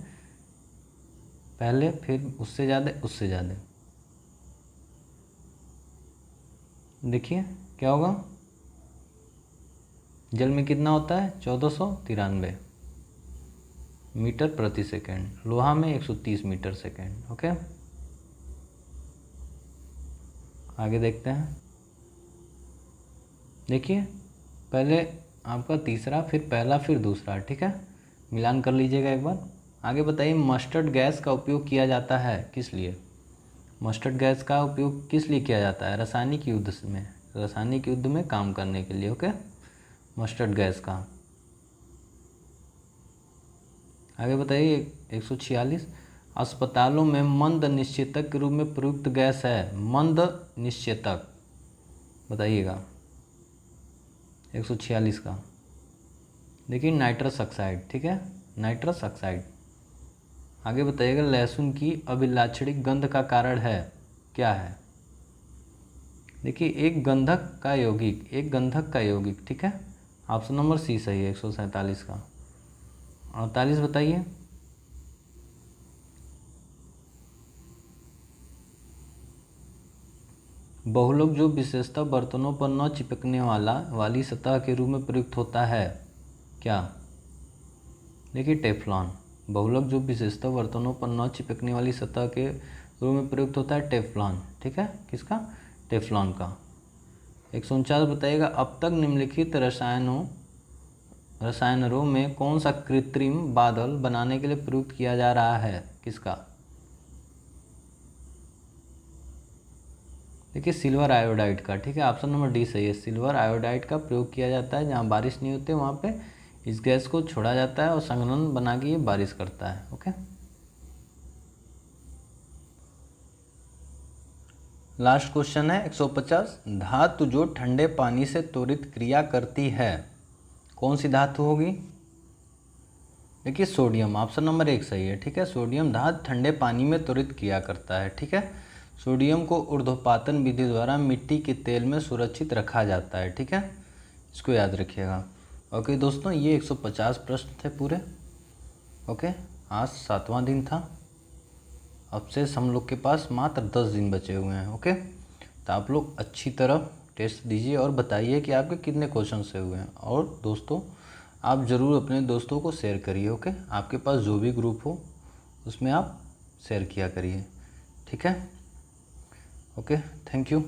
पहले, फिर उससे ज़्यादा, उससे ज़्यादा। देखिए क्या होगा, जल में कितना होता है? 1493 मीटर प्रति सेकेंड, लोहा में 130 मीटर सेकेंड। ओके। आगे देखते हैं। देखिए पहले आपका तीसरा, फिर पहला, फिर दूसरा, ठीक है। मिलान कर लीजिएगा एक बार। आगे बताइए, मस्टर्ड गैस का उपयोग किया जाता है किस लिए? मस्टर्ड गैस का उपयोग किस लिए किया जाता है? रासायनिक युद्ध में, रासायनिक युद्ध में काम करने के लिए। ओके। मस्टर्ड गैस का। आगे बताइए 146, अस्पतालों में मंद निश्चेतक के रूप में प्रयुक्त गैस है। मंद निश्चेतक बताइएगा 146 का। देखिए नाइट्रस ऑक्साइड, ठीक है, नाइट्रस ऑक्साइड। आगे बताइएगा लहसुन की अभिलाक्षणिक गंध का कारण है, क्या है। देखिए एक गंधक का यौगिक, ठीक है, ऑप्शन नंबर सी सही है 147 का। 48 बताइए। बहुलक जो विशेषतः बर्तनों पर न चिपकने वाली सतह के रूप में प्रयुक्त होता है, क्या। देखिए टेफ्लॉन। बहुलक जो विशेषतः बर्तनों पर न चिपकने वाली सतह के रूप में प्रयुक्त होता है टेफ्लॉन, ठीक है, किसका, टेफ्लॉन का। 149 बताइएगा अब तक निम्नलिखित रसायनों में कौन सा कृत्रिम बादल बनाने के लिए प्रयुक्त किया जा रहा है, किसका। देखिए सिल्वर आयोडाइड का, ठीक है, ऑप्शन नंबर डी सही है। सिल्वर आयोडाइड का प्रयोग किया जाता है, जहाँ बारिश नहीं होती वहाँ पे इस गैस को छोड़ा जाता है और संघनन बना के ये बारिश करता है। ओके, लास्ट क्वेश्चन है 150, धातु जो ठंडे पानी से त्वरित क्रिया करती है, कौन सी धातु होगी। देखिए सोडियम, ऑप्शन नंबर 1 सही है, ठीक है। सोडियम धातु ठंडे पानी में त्वरित क्रिया करता है, ठीक है। सोडियम को ऊर्ध्वपातन विधि द्वारा मिट्टी के तेल में सुरक्षित रखा जाता है, ठीक है, इसको याद रखिएगा। ओके दोस्तों, ये 150 प्रश्न थे पूरे। ओके, आज 7वां दिन था, अब से हम लोग के पास मात्र 10 दिन बचे हुए हैं। ओके, तो आप लोग अच्छी तरह टेस्ट दीजिए और बताइए कि आपके कितने क्वेश्चन से हुए हैं। और दोस्तों आप ज़रूर अपने दोस्तों को शेयर करिए। ओके, आपके पास जो भी ग्रुप हो उसमें आप शेयर किया करिए, ठीक है। Okay, thank you.